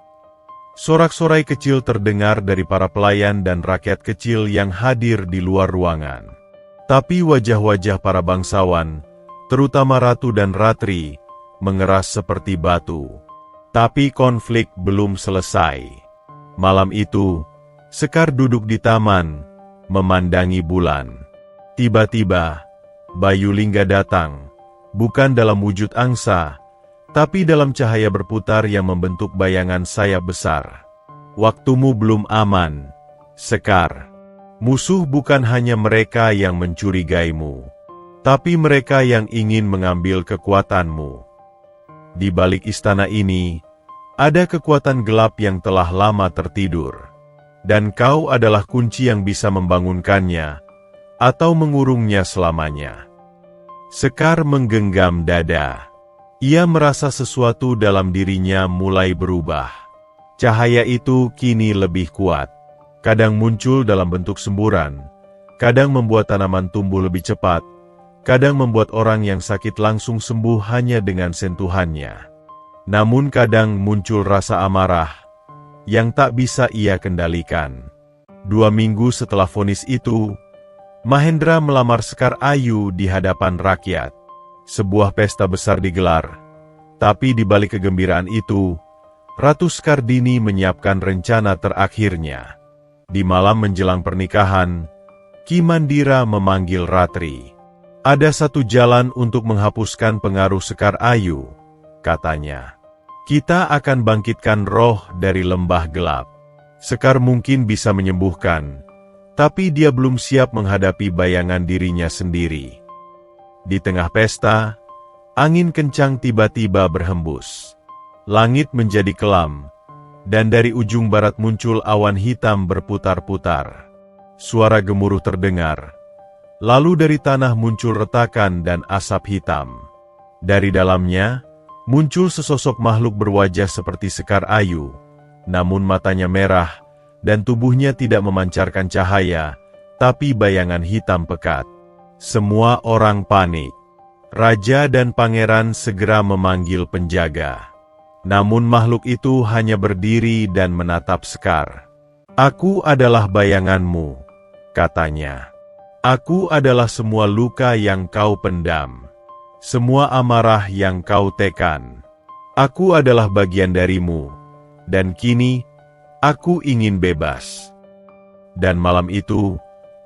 Sorak-sorai kecil terdengar dari para pelayan dan rakyat kecil yang hadir di luar ruangan. Tapi wajah-wajah para bangsawan, terutama Ratu dan Ratri, mengeras seperti batu. Tapi konflik belum selesai. Malam itu, Sekar duduk di taman, memandangi bulan. Tiba-tiba, Bayu Lingga datang, bukan dalam wujud angsa, tapi dalam cahaya berputar yang membentuk bayangan sayap besar. Waktumu belum aman, Sekar. Musuh bukan hanya mereka yang mencurigaimu, tapi mereka yang ingin mengambil kekuatanmu. Di balik istana ini, ada kekuatan gelap yang telah lama tertidur. Dan kau adalah kunci yang bisa membangunkannya, atau mengurungnya selamanya. Sekar menggenggam dada. Ia merasa sesuatu dalam dirinya mulai berubah. Cahaya itu kini lebih kuat. Kadang muncul dalam bentuk semburan, kadang membuat tanaman tumbuh lebih cepat, kadang membuat orang yang sakit langsung sembuh hanya dengan sentuhannya. Namun kadang muncul rasa amarah, yang tak bisa ia kendalikan. 2 minggu setelah vonis itu, Mahendra melamar Sekar Ayu di hadapan rakyat. Sebuah pesta besar digelar, tapi di balik kegembiraan itu, Ratu Skardini menyiapkan rencana terakhirnya. Di malam menjelang pernikahan, Ki Mandira memanggil Ratri. Ada satu jalan untuk menghapuskan pengaruh Sekar Ayu, katanya. Kita akan bangkitkan roh dari lembah gelap. Sekar mungkin bisa menyembuhkan, tapi dia belum siap menghadapi bayangan dirinya sendiri. Di tengah pesta, angin kencang tiba-tiba berhembus. Langit menjadi kelam, dan dari ujung barat muncul awan hitam berputar-putar. Suara gemuruh terdengar, lalu dari tanah muncul retakan dan asap hitam. Dari dalamnya, muncul sesosok makhluk berwajah seperti Sekar Ayu, namun matanya merah, dan tubuhnya tidak memancarkan cahaya, tapi bayangan hitam pekat. Semua orang panik. Raja dan pangeran segera memanggil penjaga. Namun makhluk itu hanya berdiri dan menatap Sekar. Aku adalah bayanganmu, katanya. Aku adalah semua luka yang kau pendam, semua amarah yang kau tekan. Aku adalah bagian darimu, dan kini aku ingin bebas. Dan malam itu,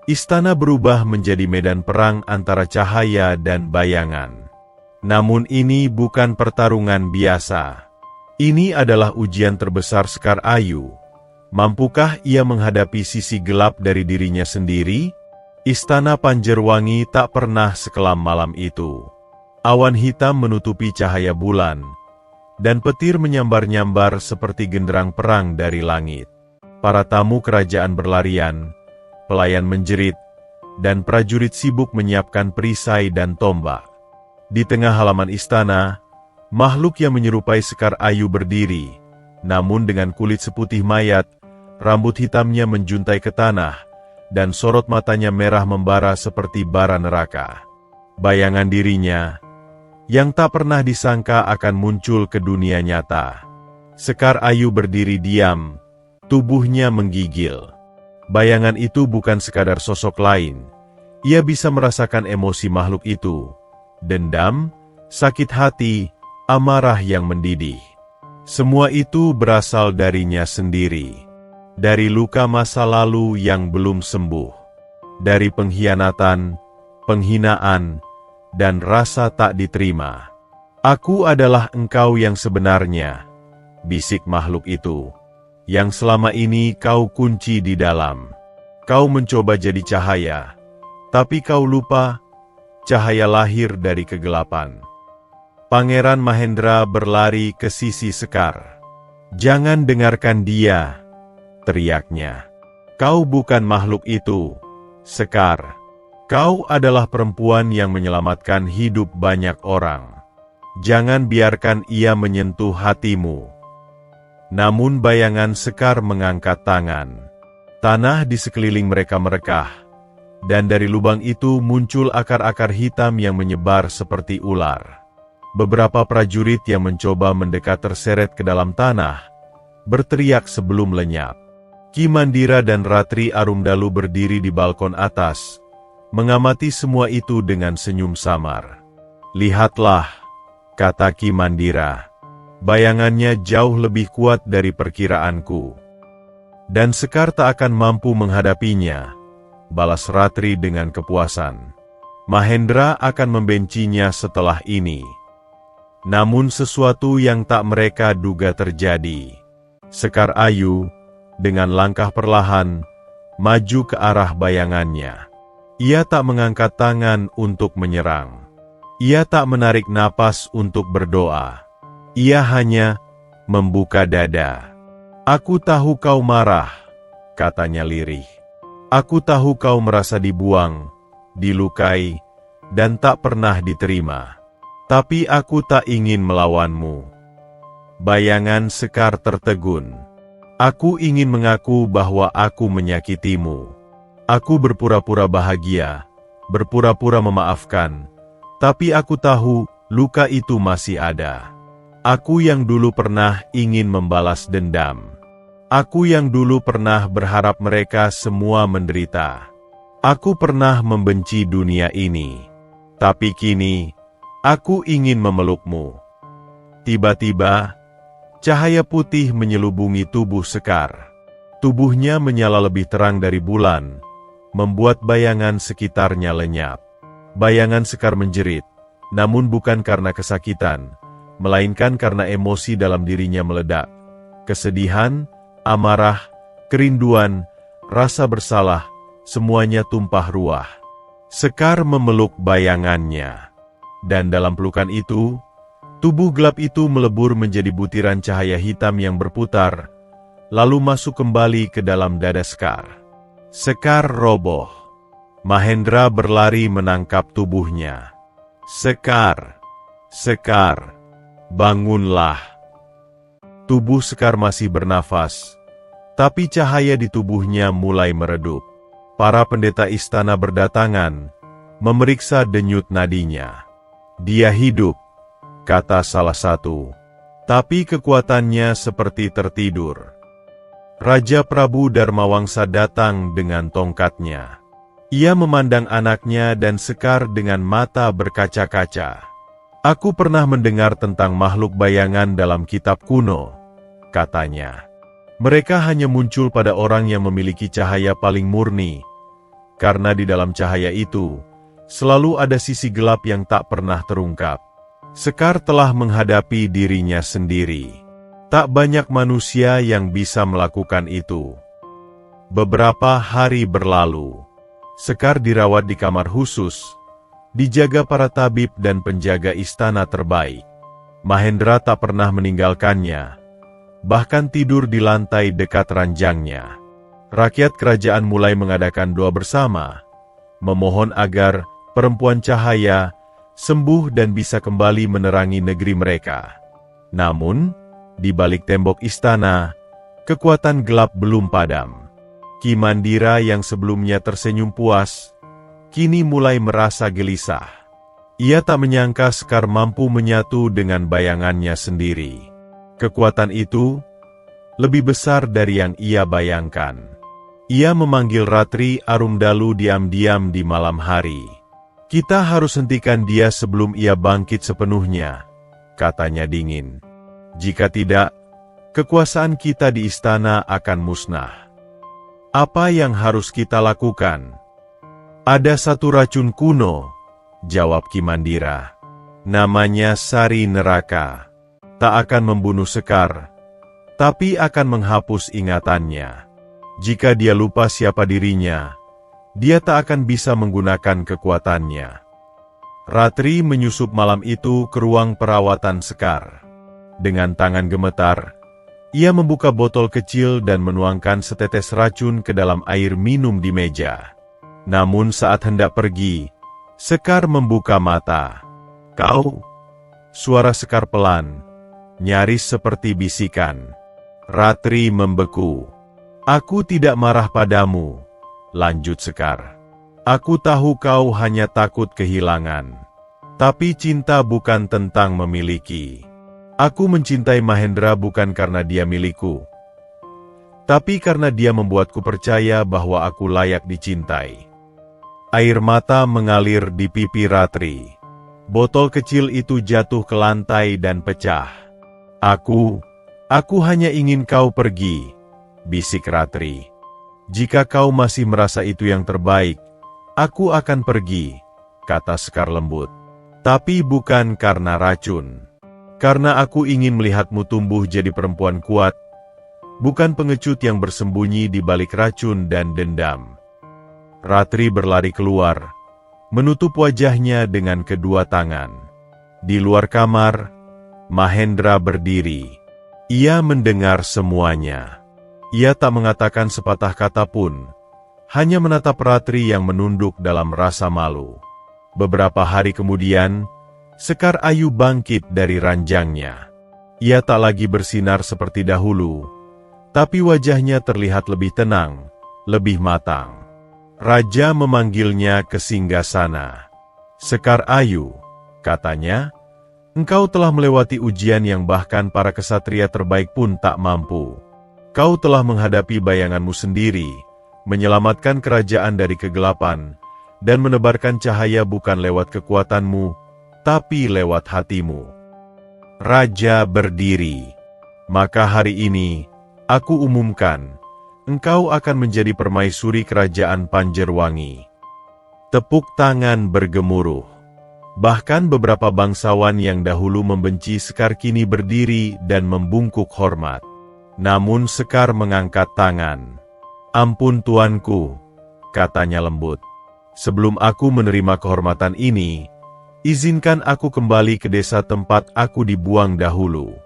istana berubah menjadi medan perang antara cahaya dan bayangan. Namun ini bukan pertarungan biasa. Ini adalah ujian terbesar Sekar Ayu. Mampukah ia menghadapi sisi gelap dari dirinya sendiri? Istana Panjerwangi tak pernah sekelam malam itu. Awan hitam menutupi cahaya bulan, dan petir menyambar-nyambar seperti genderang perang dari langit. Para tamu kerajaan berlarian, pelayan menjerit, dan prajurit sibuk menyiapkan perisai dan tombak. Di tengah halaman istana, makhluk yang menyerupai Sekar Ayu berdiri, namun dengan kulit seputih mayat, rambut hitamnya menjuntai ke tanah, dan sorot matanya merah membara seperti bara neraka. Bayangan dirinya, yang tak pernah disangka akan muncul ke dunia nyata. Sekar Ayu berdiri diam, tubuhnya menggigil. Bayangan itu bukan sekadar sosok lain. Ia bisa merasakan emosi makhluk itu. Dendam, sakit hati, amarah yang mendidih. Semua itu berasal darinya sendiri. Dari luka masa lalu yang belum sembuh. Dari pengkhianatan, penghinaan, dan rasa tak diterima. Aku adalah engkau yang sebenarnya, bisik makhluk itu, yang selama ini kau kunci di dalam. Kau mencoba jadi cahaya, tapi kau lupa, cahaya lahir dari kegelapan. Pangeran Mahendra berlari ke sisi Sekar. Jangan dengarkan dia, teriaknya. Kau bukan makhluk itu, Sekar. Kau adalah perempuan yang menyelamatkan hidup banyak orang. Jangan biarkan ia menyentuh hatimu. Namun bayangan Sekar mengangkat tangan. Tanah di sekeliling mereka merekah, dan dari lubang itu muncul akar-akar hitam yang menyebar seperti ular. Beberapa prajurit yang mencoba mendekat terseret ke dalam tanah, berteriak sebelum lenyap. Ki Mandira dan Ratri Arumdalu berdiri di balkon atas, mengamati semua itu dengan senyum samar. Lihatlah, kata Ki Mandira, bayangannya jauh lebih kuat dari perkiraanku. Dan Sekar tak akan mampu menghadapinya, balas Ratri dengan kepuasan. Mahendra akan membencinya setelah ini. Namun sesuatu yang tak mereka duga terjadi. Sekar Ayu, dengan langkah perlahan, maju ke arah bayangannya. Ia tak mengangkat tangan untuk menyerang. Ia tak menarik napas untuk berdoa. Ia hanya membuka dada. Aku tahu kau marah, katanya lirih. Aku tahu kau merasa dibuang, dilukai, dan tak pernah diterima. Tapi aku tak ingin melawanmu. Bayangan Sekar tertegun. Aku ingin mengaku bahwa aku menyakitimu. Aku berpura-pura bahagia, berpura-pura memaafkan, tapi aku tahu luka itu masih ada. Aku yang dulu pernah ingin membalas dendam. Aku yang dulu pernah berharap mereka semua menderita. Aku pernah membenci dunia ini. Tapi kini, aku ingin memelukmu. Tiba-tiba, cahaya putih menyelubungi tubuh Sekar. Tubuhnya menyala lebih terang dari bulan, membuat bayangan sekitarnya lenyap. Bayangan Sekar menjerit, namun bukan karena kesakitan, melainkan karena emosi dalam dirinya meledak. Kesedihan, amarah, kerinduan, rasa bersalah, semuanya tumpah ruah. Sekar memeluk bayangannya. Dan dalam pelukan itu, tubuh gelap itu melebur menjadi butiran cahaya hitam yang berputar, lalu masuk kembali ke dalam dada Sekar. Sekar roboh. Mahendra berlari menangkap tubuhnya. Sekar, Sekar, bangunlah. Tubuh Sekar masih bernafas, tapi cahaya di tubuhnya mulai meredup. Para pendeta istana berdatangan, memeriksa denyut nadinya. Dia hidup, kata salah satu, tapi kekuatannya seperti tertidur. Raja Prabu Dharmawangsa datang dengan tongkatnya. Ia memandang anaknya dan Sekar dengan mata berkaca-kaca. "Aku pernah mendengar tentang makhluk bayangan dalam kitab kuno," katanya. "Mereka hanya muncul pada orang yang memiliki cahaya paling murni, karena di dalam cahaya itu, selalu ada sisi gelap yang tak pernah terungkap." Sekar telah menghadapi dirinya sendiri. Tak banyak manusia yang bisa melakukan itu. Beberapa hari berlalu. Sekar dirawat di kamar khusus, dijaga para tabib dan penjaga istana terbaik. Mahendra tak pernah meninggalkannya, bahkan tidur di lantai dekat ranjangnya. Rakyat kerajaan mulai mengadakan doa bersama, memohon agar perempuan cahaya sembuh dan bisa kembali menerangi negeri mereka. Namun, di balik tembok istana, kekuatan gelap belum padam. Ki Mandira yang sebelumnya tersenyum puas, kini mulai merasa gelisah. Ia tak menyangka Sekar mampu menyatu dengan bayangannya sendiri. Kekuatan itu lebih besar dari yang ia bayangkan. Ia memanggil Ratri Arumdalu diam-diam di malam hari. "Kita harus hentikan dia sebelum ia bangkit sepenuhnya," katanya dingin. "Jika tidak, kekuasaan kita di istana akan musnah." "Apa yang harus kita lakukan?" "Ada satu racun kuno," jawab Ki Mandira. "Namanya Sari Neraka. Tak akan membunuh Sekar, tapi akan menghapus ingatannya. Jika dia lupa siapa dirinya, dia tak akan bisa menggunakan kekuatannya." Ratri menyusup malam itu ke ruang perawatan Sekar. Dengan tangan gemetar, ia membuka botol kecil dan menuangkan setetes racun ke dalam air minum di meja. Namun saat hendak pergi, Sekar membuka mata. "Kau?" Suara Sekar pelan, nyaris seperti bisikan. Ratri membeku. "Aku tidak marah padamu," lanjut Sekar. "Aku tahu kau hanya takut kehilangan. Tapi cinta bukan tentang memiliki. Aku mencintai Mahendra bukan karena dia milikku, tapi karena dia membuatku percaya bahwa aku layak dicintai." Air mata mengalir di pipi Ratri. Botol kecil itu jatuh ke lantai dan pecah. Aku hanya ingin kau pergi," bisik Ratri. "Jika kau masih merasa itu yang terbaik, aku akan pergi," kata Sekar lembut. "Tapi bukan karena racun. Karena aku ingin melihatmu tumbuh jadi perempuan kuat, bukan pengecut yang bersembunyi di balik racun dan dendam." Ratri berlari keluar, menutup wajahnya dengan kedua tangan. Di luar kamar, Mahendra berdiri. Ia mendengar semuanya. Ia tak mengatakan sepatah kata pun, hanya menatap Ratri yang menunduk dalam rasa malu. Beberapa hari kemudian, Sekar Ayu bangkit dari ranjangnya. Ia tak lagi bersinar seperti dahulu, tapi wajahnya terlihat lebih tenang, lebih matang. Raja memanggilnya ke singgasana. "Sekar Ayu," katanya, "engkau telah melewati ujian yang bahkan para kesatria terbaik pun tak mampu. Kau telah menghadapi bayanganmu sendiri, menyelamatkan kerajaan dari kegelapan, dan menebarkan cahaya bukan lewat kekuatanmu, tapi lewat hatimu." Raja berdiri. "Maka hari ini, aku umumkan, engkau akan menjadi permaisuri kerajaan Panjerwangi." Tepuk tangan bergemuruh. Bahkan beberapa bangsawan yang dahulu membenci Sekar kini berdiri dan membungkuk hormat. Namun Sekar mengangkat tangan. "Ampun tuanku," katanya lembut. "Sebelum aku menerima kehormatan ini, izinkan aku kembali ke desa tempat aku dibuang dahulu.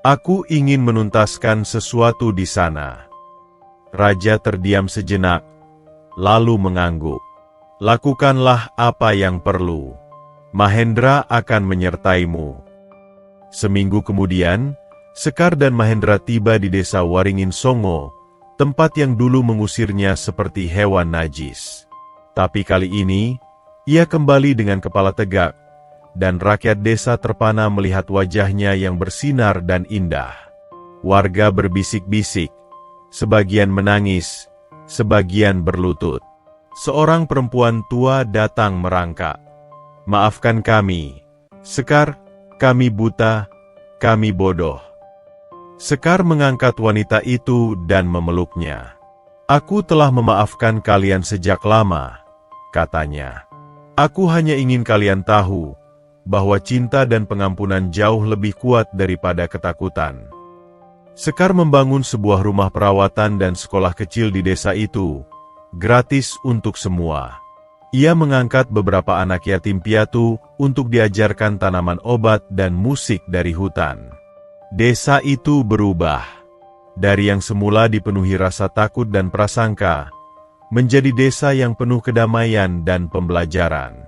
Aku ingin menuntaskan sesuatu di sana." Raja terdiam sejenak, lalu mengangguk. "Lakukanlah apa yang perlu. Mahendra akan menyertaimu." Seminggu kemudian, Sekar dan Mahendra tiba di desa Waringin Songo, tempat yang dulu mengusirnya seperti hewan najis. Tapi kali ini, ia kembali dengan kepala tegak, dan rakyat desa terpana melihat wajahnya yang bersinar dan indah. Warga berbisik-bisik, sebagian menangis, sebagian berlutut. Seorang perempuan tua datang merangkak. "Maafkan kami, Sekar, kami buta, kami bodoh." Sekar mengangkat wanita itu dan memeluknya. "Aku telah memaafkan kalian sejak lama," katanya. "Aku hanya ingin kalian tahu bahwa cinta dan pengampunan jauh lebih kuat daripada ketakutan." Sekar membangun sebuah rumah perawatan dan sekolah kecil di desa itu, gratis untuk semua. Ia mengangkat beberapa anak yatim piatu untuk diajarkan tanaman obat dan musik dari hutan. Desa itu berubah. Dari yang semula dipenuhi rasa takut dan prasangka, menjadi desa yang penuh kedamaian dan pembelajaran.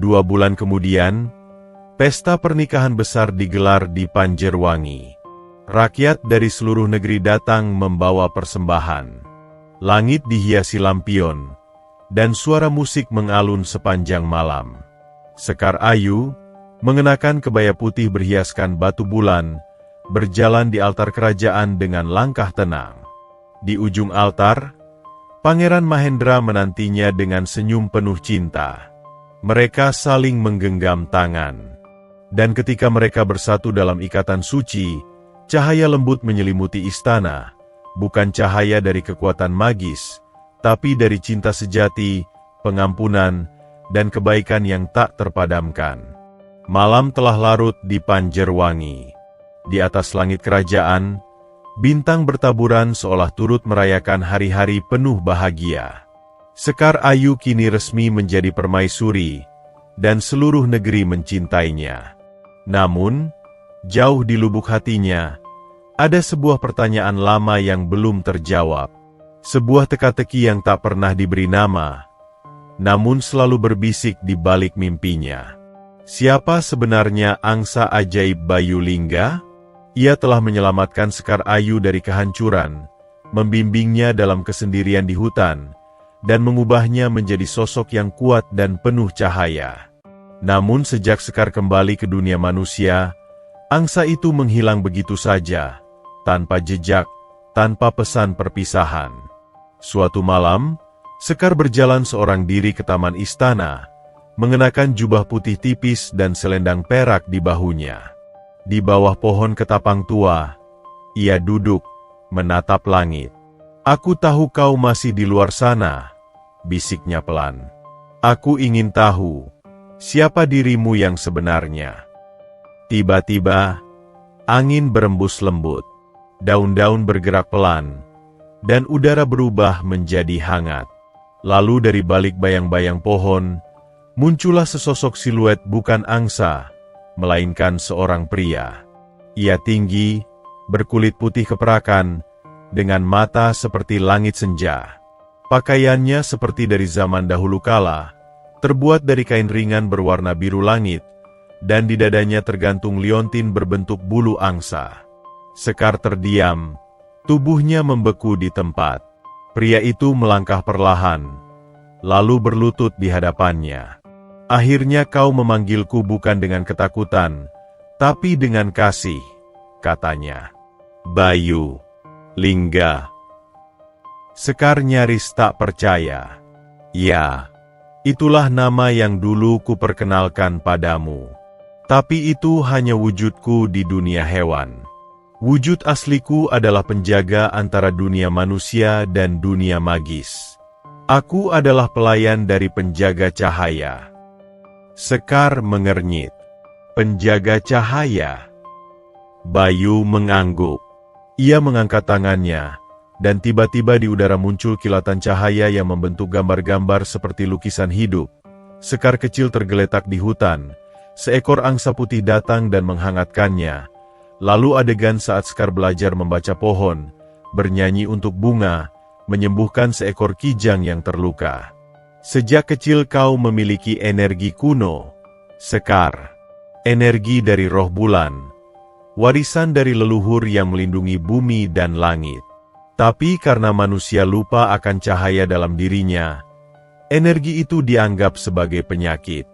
2 bulan kemudian, pesta pernikahan besar digelar di Panjerwangi. Rakyat dari seluruh negeri datang membawa persembahan. Langit dihiasi lampion, dan suara musik mengalun sepanjang malam. Sekar Ayu, mengenakan kebaya putih berhiaskan batu bulan, berjalan di altar kerajaan dengan langkah tenang. Di ujung altar, Pangeran Mahendra menantinya dengan senyum penuh cinta. Mereka saling menggenggam tangan. Dan ketika mereka bersatu dalam ikatan suci, cahaya lembut menyelimuti istana, bukan cahaya dari kekuatan magis, tapi dari cinta sejati, pengampunan, dan kebaikan yang tak terpadamkan. Malam telah larut di Panjerwangi. Di atas langit kerajaan, bintang bertaburan seolah turut merayakan hari-hari penuh bahagia. Sekar Ayu kini resmi menjadi permaisuri, dan seluruh negeri mencintainya. Namun, jauh di lubuk hatinya, ada sebuah pertanyaan lama yang belum terjawab. Sebuah teka-teki yang tak pernah diberi nama, namun selalu berbisik di balik mimpinya. Siapa sebenarnya angsa ajaib Bayu Lingga? Ia telah menyelamatkan Sekar Ayu dari kehancuran, membimbingnya dalam kesendirian di hutan, dan mengubahnya menjadi sosok yang kuat dan penuh cahaya. Namun sejak Sekar kembali ke dunia manusia, angsa itu menghilang begitu saja, tanpa jejak, tanpa pesan perpisahan. Suatu malam, Sekar berjalan seorang diri ke taman istana, mengenakan jubah putih tipis dan selendang perak di bahunya. Di bawah pohon ketapang tua, ia duduk, menatap langit. "Aku tahu kau masih di luar sana," bisiknya pelan. "Aku ingin tahu, siapa dirimu yang sebenarnya." Tiba-tiba, angin berembus lembut, daun-daun bergerak pelan, dan udara berubah menjadi hangat. Lalu dari balik bayang-bayang pohon, muncullah sesosok siluet bukan angsa, melainkan seorang pria. Ia tinggi, berkulit putih keperakan, dengan mata seperti langit senja. Pakaiannya seperti dari zaman dahulu kala, terbuat dari kain ringan berwarna biru langit, dan di dadanya tergantung liontin berbentuk bulu angsa. Sekar terdiam, tubuhnya membeku di tempat. Pria itu melangkah perlahan, lalu berlutut di hadapannya. "Akhirnya kau memanggilku bukan dengan ketakutan, tapi dengan kasih," katanya. "Bayu Lingga." Sekar nyaris tak percaya. "Ya, itulah nama yang dulu kuperkenalkan padamu. Tapi itu hanya wujudku di dunia hewan. Wujud asliku adalah penjaga antara dunia manusia dan dunia magis. Aku adalah pelayan dari penjaga cahaya." Sekar mengernyit. "Penjaga cahaya?" Bayu mengangguk. Ia mengangkat tangannya, dan tiba-tiba di udara muncul kilatan cahaya yang membentuk gambar-gambar seperti lukisan hidup. Sekar kecil tergeletak di hutan. Seekor angsa putih datang dan menghangatkannya. Lalu adegan saat Sekar belajar membaca pohon, bernyanyi untuk bunga, menyembuhkan seekor kijang yang terluka. "Sejak kecil kau memiliki energi kuno, Sekar. Energi dari roh bulan, warisan dari leluhur yang melindungi bumi dan langit. Tapi karena manusia lupa akan cahaya dalam dirinya, energi itu dianggap sebagai penyakit.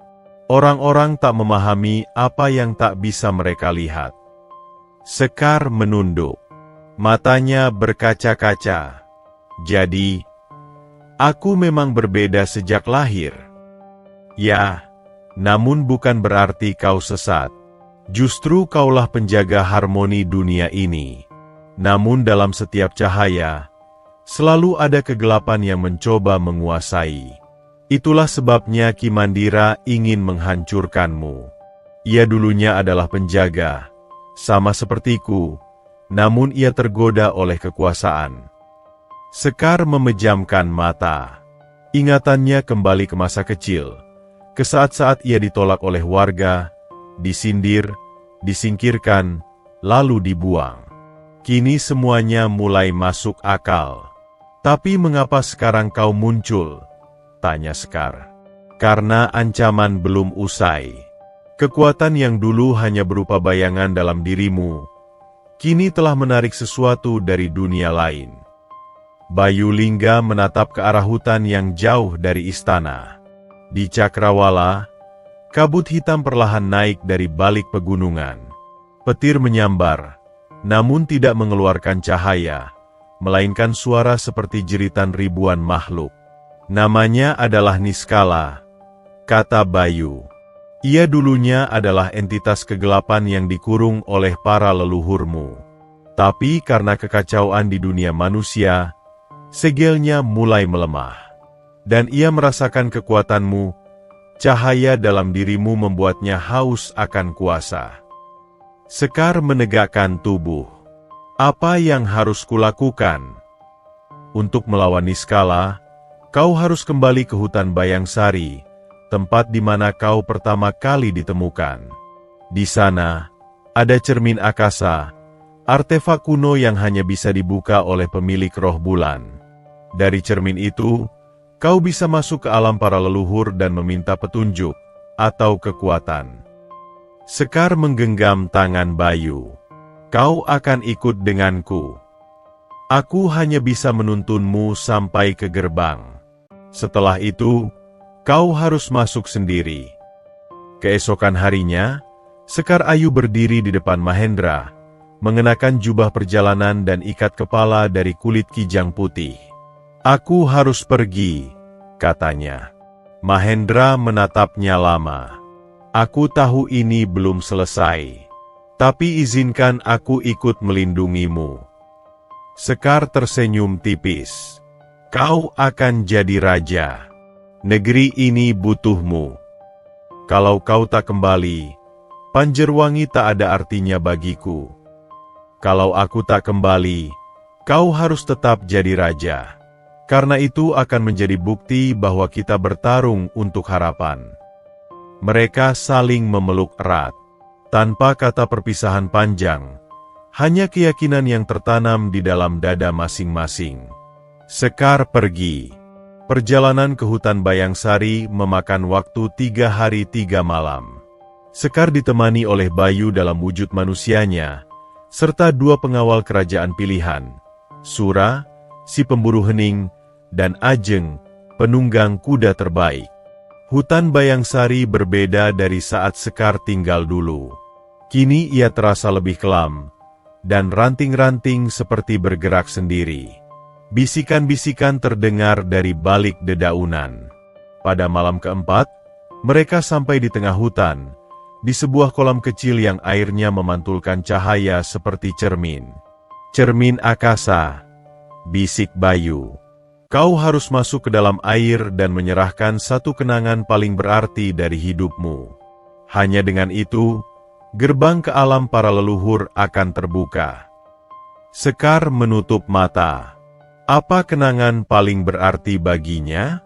Orang-orang tak memahami apa yang tak bisa mereka lihat." Sekar menunduk. Matanya berkaca-kaca. Jadi, aku memang berbeda sejak lahir. Ya, namun bukan berarti kau sesat. Justru kaulah penjaga harmoni dunia ini. Namun dalam setiap cahaya, selalu ada kegelapan yang mencoba menguasai. Itulah sebabnya Ki Mandira ingin menghancurkanmu. Ia dulunya adalah penjaga, sama sepertiku, namun ia tergoda oleh kekuasaan. Sekar memejamkan mata. Ingatannya kembali ke masa kecil, ke saat-saat ia ditolak oleh warga, disindir, disingkirkan, lalu dibuang. Kini semuanya mulai masuk akal. Tapi mengapa sekarang kau muncul? Tanya Sekar. Karena ancaman belum usai. Kekuatan yang dulu hanya berupa bayangan dalam dirimu, kini telah menarik sesuatu dari dunia lain. Bayu Lingga menatap ke arah hutan yang jauh dari istana. Di Cakrawala, kabut hitam perlahan naik dari balik pegunungan. Petir menyambar, namun tidak mengeluarkan cahaya, melainkan suara seperti jeritan ribuan makhluk. Namanya adalah Niskala, kata Bayu. Ia dulunya adalah entitas kegelapan yang dikurung oleh para leluhurmu. Tapi karena kekacauan di dunia manusia, segelnya mulai melemah. Dan ia merasakan kekuatanmu, cahaya dalam dirimu membuatnya haus akan kuasa. Sekar menegakkan tubuh. Apa yang harus kulakukan? Untuk melawan Niskala, kau harus kembali ke hutan Bayangsari, tempat di mana kau pertama kali ditemukan. Di sana, ada cermin akasa, artefak kuno yang hanya bisa dibuka oleh pemilik roh bulan. Dari cermin itu, kau bisa masuk ke alam para leluhur dan meminta petunjuk atau kekuatan. Sekar menggenggam tangan Bayu. Kau akan ikut denganku. Aku hanya bisa menuntunmu sampai ke gerbang. Setelah itu, kau harus masuk sendiri. Keesokan harinya, Sekar Ayu berdiri di depan Mahendra, mengenakan jubah perjalanan dan ikat kepala dari kulit kijang putih. Aku harus pergi, katanya. Mahendra menatapnya lama. Aku tahu ini belum selesai, tapi izinkan aku ikut melindungimu. Sekar tersenyum tipis. Kau akan jadi raja. Negeri ini butuhmu. Kalau kau tak kembali, Panjerwangi tak ada artinya bagiku. Kalau aku tak kembali, kau harus tetap jadi raja. Karena itu akan menjadi bukti bahwa kita bertarung untuk harapan. Mereka saling memeluk erat, tanpa kata perpisahan panjang, hanya keyakinan yang tertanam di dalam dada masing-masing. Sekar pergi. Perjalanan ke hutan Bayangsari memakan waktu 3 hari 3 malam. Sekar ditemani oleh Bayu dalam wujud manusianya, serta 2 pengawal kerajaan pilihan, Sura, si pemburu hening, dan Ajeng, penunggang kuda terbaik. Hutan Bayangsari berbeda dari saat Sekar tinggal dulu. Kini ia terasa lebih kelam, dan ranting-ranting seperti bergerak sendiri. Bisikan-bisikan terdengar dari balik dedaunan. Pada malam keempat, mereka sampai di tengah hutan, di sebuah kolam kecil yang airnya memantulkan cahaya seperti cermin. Cermin akasa, bisik Bayu. Kau harus masuk ke dalam air dan menyerahkan satu kenangan paling berarti dari hidupmu. Hanya dengan itu, gerbang ke alam para leluhur akan terbuka. Sekar menutup mata. Apa kenangan paling berarti baginya?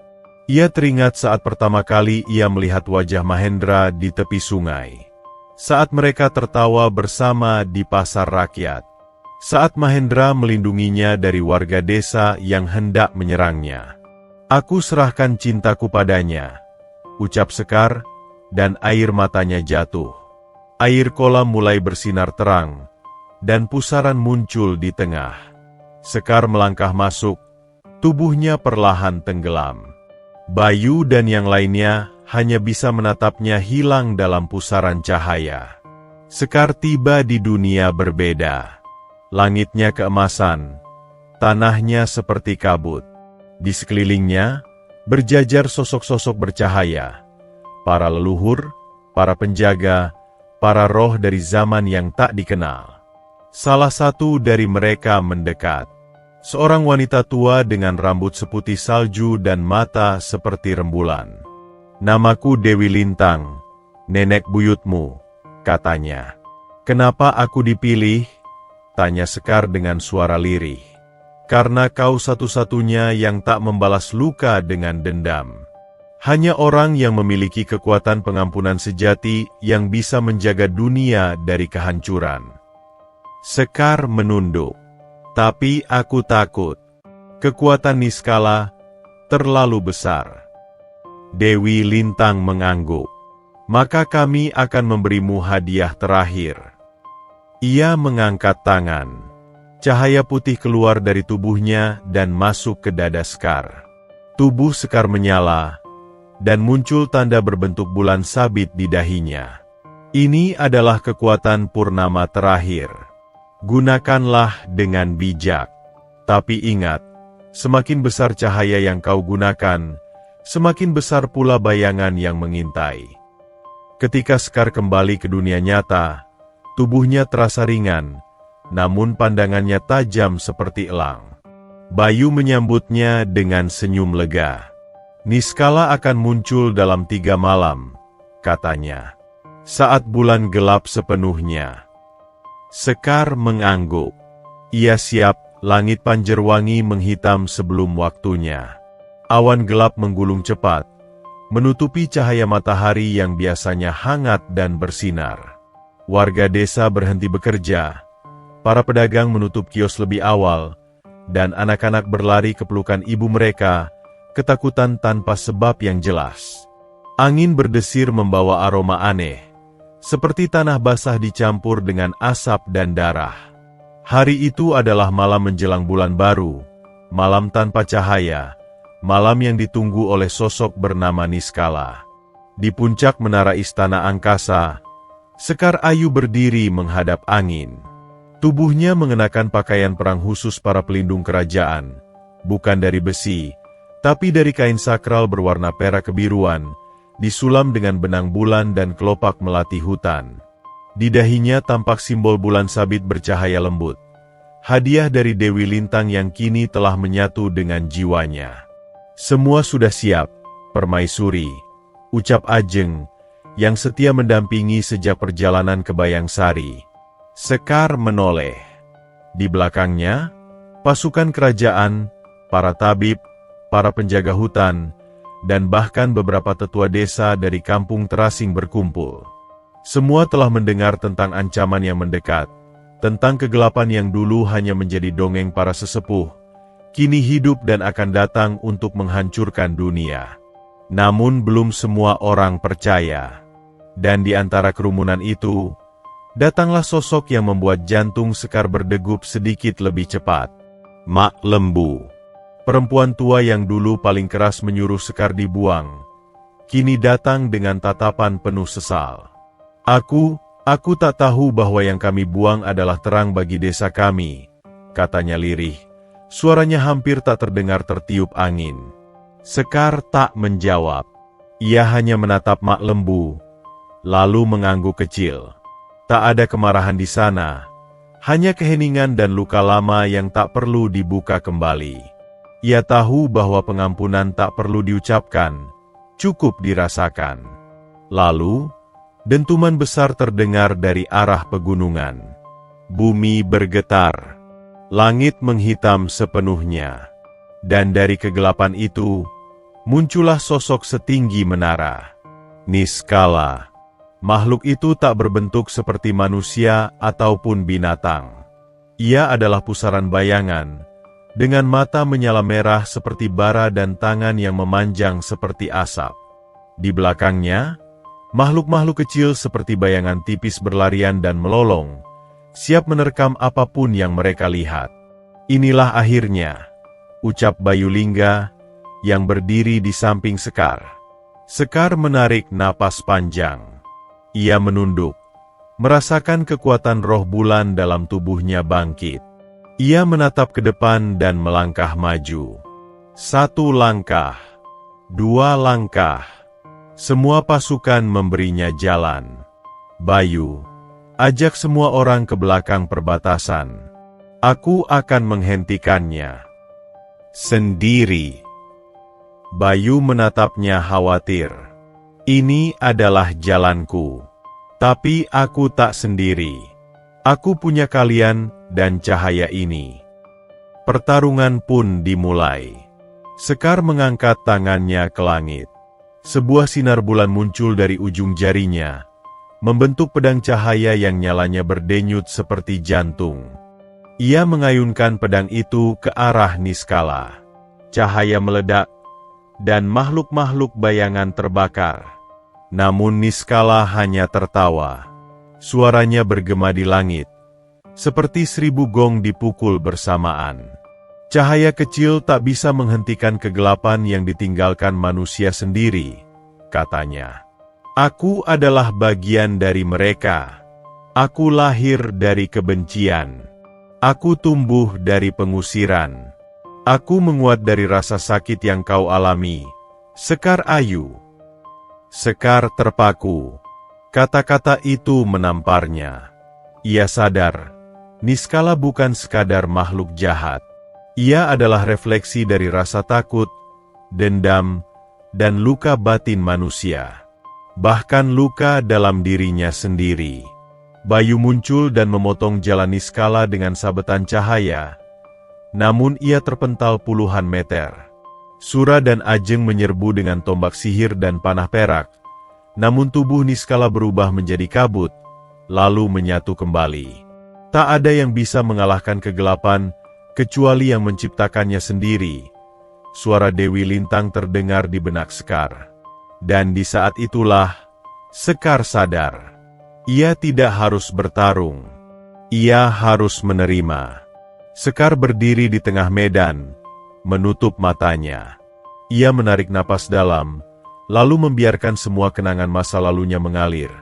Ia teringat saat pertama kali ia melihat wajah Mahendra di tepi sungai. Saat mereka tertawa bersama di pasar rakyat. Saat Mahendra melindunginya dari warga desa yang hendak menyerangnya. Aku serahkan cintaku padanya, ucap Sekar, dan air matanya jatuh. Air kolam mulai bersinar terang, dan pusaran muncul di tengah. Sekar melangkah masuk, tubuhnya perlahan tenggelam. Bayu dan yang lainnya hanya bisa menatapnya hilang dalam pusaran cahaya. Sekar tiba di dunia berbeda. Langitnya keemasan, tanahnya seperti kabut. Di sekelilingnya, berjajar sosok-sosok bercahaya. Para leluhur, para penjaga, para roh dari zaman yang tak dikenal. Salah satu dari mereka mendekat. Seorang wanita tua dengan rambut seputih salju dan mata seperti rembulan. "Namaku Dewi Lintang, nenek buyutmu," katanya. "Kenapa aku dipilih?" tanya Sekar dengan suara lirih. "Karena kau satu-satunya yang tak membalas luka dengan dendam. Hanya orang yang memiliki kekuatan pengampunan sejati yang bisa menjaga dunia dari kehancuran." Sekar menunduk. "Tapi aku takut. Kekuatan Niskala terlalu besar." Dewi Lintang mengangguk. "Maka kami akan memberimu hadiah terakhir." Ia mengangkat tangan. Cahaya putih keluar dari tubuhnya dan masuk ke dada Sekar. Tubuh Sekar menyala, dan muncul tanda berbentuk bulan sabit di dahinya. "Ini adalah kekuatan purnama terakhir. Gunakanlah dengan bijak. Tapi ingat, semakin besar cahaya yang kau gunakan, semakin besar pula bayangan yang mengintai." Ketika Sekar kembali ke dunia nyata, tubuhnya terasa ringan, namun pandangannya tajam seperti elang. Bayu menyambutnya dengan senyum lega. "Niskala akan muncul dalam 3 malam," katanya. "Saat bulan gelap sepenuhnya." Sekar mengangguk. Ia siap, langit Panjerwangi menghitam sebelum waktunya. Awan gelap menggulung cepat, menutupi cahaya matahari yang biasanya hangat dan bersinar. Warga desa berhenti bekerja, para pedagang menutup kios lebih awal, dan anak-anak berlari ke pelukan ibu mereka, ketakutan tanpa sebab yang jelas. Angin berdesir membawa aroma aneh, seperti tanah basah dicampur dengan asap dan darah. Hari itu adalah malam menjelang bulan baru, malam tanpa cahaya, malam yang ditunggu oleh sosok bernama Niskala. Di puncak menara istana angkasa, Sekar Ayu berdiri menghadap angin. Tubuhnya mengenakan pakaian perang khusus para pelindung kerajaan, bukan dari besi, tapi dari kain sakral berwarna perak kebiruan, disulam dengan benang bulan dan kelopak melati hutan. Di dahinya tampak simbol bulan sabit bercahaya lembut. Hadiah dari Dewi Lintang yang kini telah menyatu dengan jiwanya. "Semua sudah siap, Permaisuri," ucap Ajeng, yang setia mendampingi sejak perjalanan ke Bayangsari. Sekar menoleh. Di belakangnya, pasukan kerajaan, para tabib, para penjaga hutan, dan bahkan beberapa tetua desa dari kampung terasing berkumpul. Semua telah mendengar tentang ancaman yang mendekat, tentang kegelapan yang dulu hanya menjadi dongeng para sesepuh, kini hidup dan akan datang untuk menghancurkan dunia. Namun belum semua orang percaya. Dan di antara kerumunan itu, datanglah sosok yang membuat jantung Sekar berdegup sedikit lebih cepat. Mak Lembu. Perempuan tua yang dulu paling keras menyuruh Sekar dibuang, kini datang dengan tatapan penuh sesal. Aku tak tahu bahwa yang kami buang adalah terang bagi desa kami," katanya lirih. Suaranya hampir tak terdengar tertiup angin. Sekar tak menjawab. Ia hanya menatap Mak Lembu, lalu mengangguk kecil. Tak ada kemarahan di sana, hanya keheningan dan luka lama yang tak perlu dibuka kembali. Ia tahu bahwa pengampunan tak perlu diucapkan, cukup dirasakan. Lalu, dentuman besar terdengar dari arah pegunungan. Bumi bergetar, langit menghitam sepenuhnya, dan dari kegelapan itu, muncullah sosok setinggi menara. Niskala. Makhluk itu tak berbentuk seperti manusia ataupun binatang. Ia adalah pusaran bayangan, dengan mata menyala merah seperti bara dan tangan yang memanjang seperti asap. Di belakangnya, makhluk-makhluk kecil seperti bayangan tipis berlarian dan melolong, siap menerkam apapun yang mereka lihat. "Inilah akhirnya," ucap Bayu Lingga, yang berdiri di samping Sekar. Sekar menarik napas panjang. Ia menunduk, merasakan kekuatan roh bulan dalam tubuhnya bangkit. Ia menatap ke depan dan melangkah maju. 1 langkah, 2 langkah. Semua pasukan memberinya jalan. Bayu, ajak semua orang ke belakang perbatasan. Aku akan menghentikannya sendiri. Bayu menatapnya khawatir. Ini adalah jalanku. Tapi aku tak sendiri. Aku punya kalian dan cahaya ini. Pertarungan pun dimulai. Sekar mengangkat tangannya ke langit. Sebuah sinar bulan muncul dari ujung jarinya, membentuk pedang cahaya yang nyalanya berdenyut seperti jantung. Ia mengayunkan pedang itu ke arah Niskala. Cahaya meledak, dan makhluk-makhluk bayangan terbakar. Namun Niskala hanya tertawa. Suaranya bergema di langit, seperti 1000 gong dipukul bersamaan. Cahaya kecil tak bisa menghentikan kegelapan yang ditinggalkan manusia sendiri, katanya. Aku adalah bagian dari mereka. Aku lahir dari kebencian. Aku tumbuh dari pengusiran. Aku menguat dari rasa sakit yang kau alami. Sekar ayu. Sekar terpaku. Kata-kata itu menamparnya. Ia sadar, Niskala bukan sekadar makhluk jahat. Ia adalah refleksi dari rasa takut, dendam, dan luka batin manusia. Bahkan luka dalam dirinya sendiri. Bayu muncul dan memotong jalan Niskala dengan sabetan cahaya. Namun ia terpental puluhan meter. Sura dan Ajeng menyerbu dengan tombak sihir dan panah perak. Namun tubuh Niskala berubah menjadi kabut, lalu menyatu kembali. Tak ada yang bisa mengalahkan kegelapan, kecuali yang menciptakannya sendiri. Suara Dewi Lintang terdengar di benak Sekar. Dan di saat itulah, Sekar sadar. Ia tidak harus bertarung. Ia harus menerima. Sekar berdiri di tengah medan, menutup matanya. Ia menarik napas dalam, lalu membiarkan semua kenangan masa lalunya mengalir.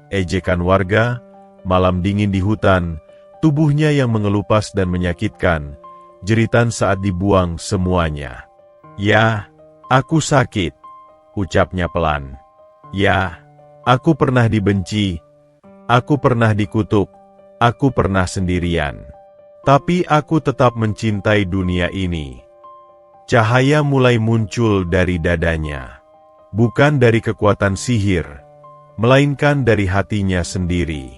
Ejekan warga, malam dingin di hutan, tubuhnya yang mengelupas dan menyakitkan, jeritan saat dibuang semuanya. Ya, aku sakit, ucapnya pelan. Ya, aku pernah dibenci, aku pernah dikutuk, aku pernah sendirian. Tapi aku tetap mencintai dunia ini. Cahaya mulai muncul dari dadanya. Bukan dari kekuatan sihir, melainkan dari hatinya sendiri.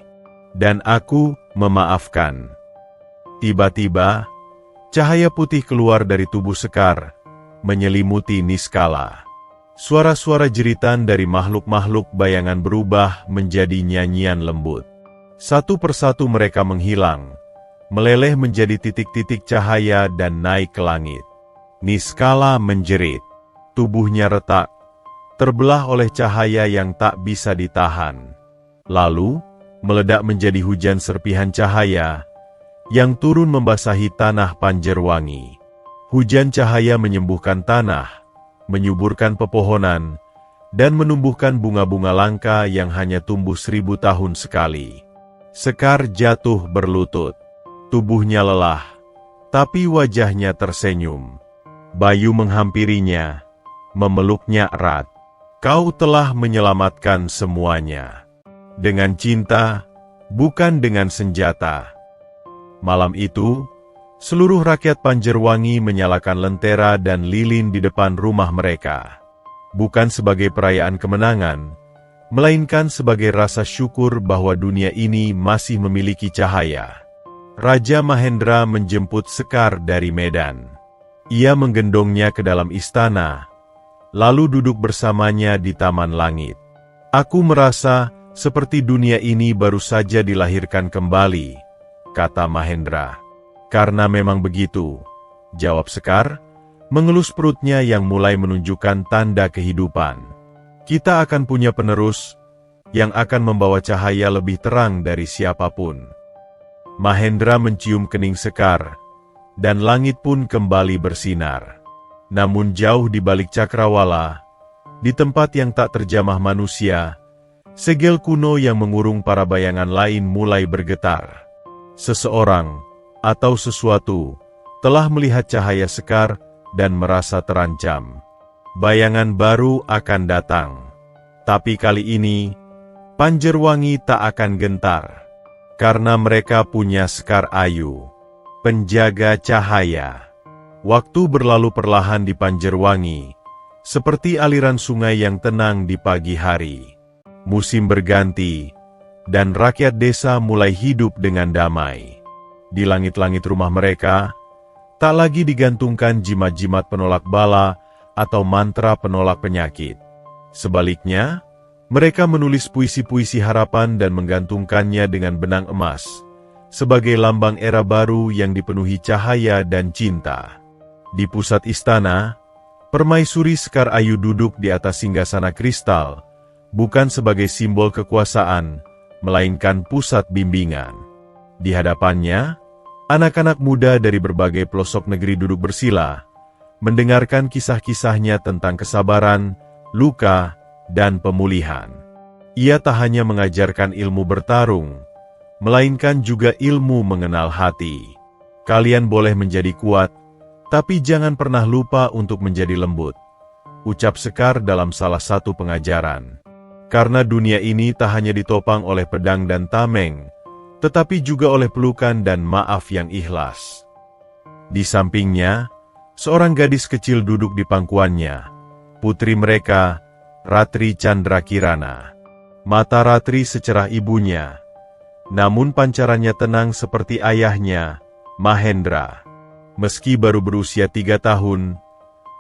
Dan aku memaafkan. Tiba-tiba, cahaya putih keluar dari tubuh Sekar, menyelimuti Niskala. Suara-suara jeritan dari makhluk-makhluk bayangan berubah menjadi nyanyian lembut. Satu persatu mereka menghilang, meleleh menjadi titik-titik cahaya dan naik ke langit. Niskala menjerit. Tubuhnya retak, terbelah oleh cahaya yang tak bisa ditahan. Lalu, meledak menjadi hujan serpihan cahaya, yang turun membasahi tanah Panjerwangi. Hujan cahaya menyembuhkan tanah, menyuburkan pepohonan, dan menumbuhkan bunga-bunga langka yang hanya tumbuh 1000 tahun sekali. Sekar jatuh berlutut. Tubuhnya lelah, tapi wajahnya tersenyum. Bayu menghampirinya, memeluknya erat. Kau telah menyelamatkan semuanya. Dengan cinta, bukan dengan senjata. Malam itu, seluruh rakyat Panjerwangi menyalakan lentera dan lilin di depan rumah mereka. Bukan sebagai perayaan kemenangan, melainkan sebagai rasa syukur bahwa dunia ini masih memiliki cahaya. Raja Mahendra menjemput Sekar dari Medan. Ia menggendongnya ke dalam istana, lalu duduk bersamanya di Taman Langit. Aku merasa seperti dunia ini baru saja dilahirkan kembali, kata Mahendra. Karena memang begitu, jawab Sekar, mengelus perutnya yang mulai menunjukkan tanda kehidupan. Kita akan punya penerus, yang akan membawa cahaya lebih terang dari siapapun. Mahendra mencium kening Sekar, dan langit pun kembali bersinar. Namun jauh di balik cakrawala, di tempat yang tak terjamah manusia, Segel kuno yang mengurung para bayangan lain mulai bergetar. Seseorang atau sesuatu telah melihat cahaya Sekar dan merasa terancam. Bayangan baru akan datang. Tapi kali ini, Panjerwangi tak akan gentar. Karena mereka punya Sekar Ayu, penjaga cahaya. Waktu berlalu perlahan di Panjerwangi, seperti aliran sungai yang tenang di pagi hari. Musim berganti, dan rakyat desa mulai hidup dengan damai. Di langit-langit rumah mereka, tak lagi digantungkan jimat-jimat penolak bala atau mantra penolak penyakit. Sebaliknya, mereka menulis puisi-puisi harapan dan menggantungkannya dengan benang emas, sebagai lambang era baru yang dipenuhi cahaya dan cinta. Di pusat istana, Permaisuri Sekar Ayu duduk di atas singgasana kristal, bukan sebagai simbol kekuasaan, melainkan pusat bimbingan. Di hadapannya, anak-anak muda dari berbagai pelosok negeri duduk bersila, mendengarkan kisah-kisahnya tentang kesabaran, luka, dan pemulihan. Ia tak hanya mengajarkan ilmu bertarung, melainkan juga ilmu mengenal hati. Kalian boleh menjadi kuat, tapi jangan pernah lupa untuk menjadi lembut, ucap Sekar dalam salah satu pengajaran. Karena dunia ini tak hanya ditopang oleh pedang dan tameng, tetapi juga oleh pelukan dan maaf yang ikhlas. Di sampingnya, seorang gadis kecil duduk di pangkuannya, putri mereka, Ratri Candrakirana. Mata Ratri secerah ibunya, namun pancarannya tenang seperti ayahnya, Mahendra. Meski baru berusia 3 tahun,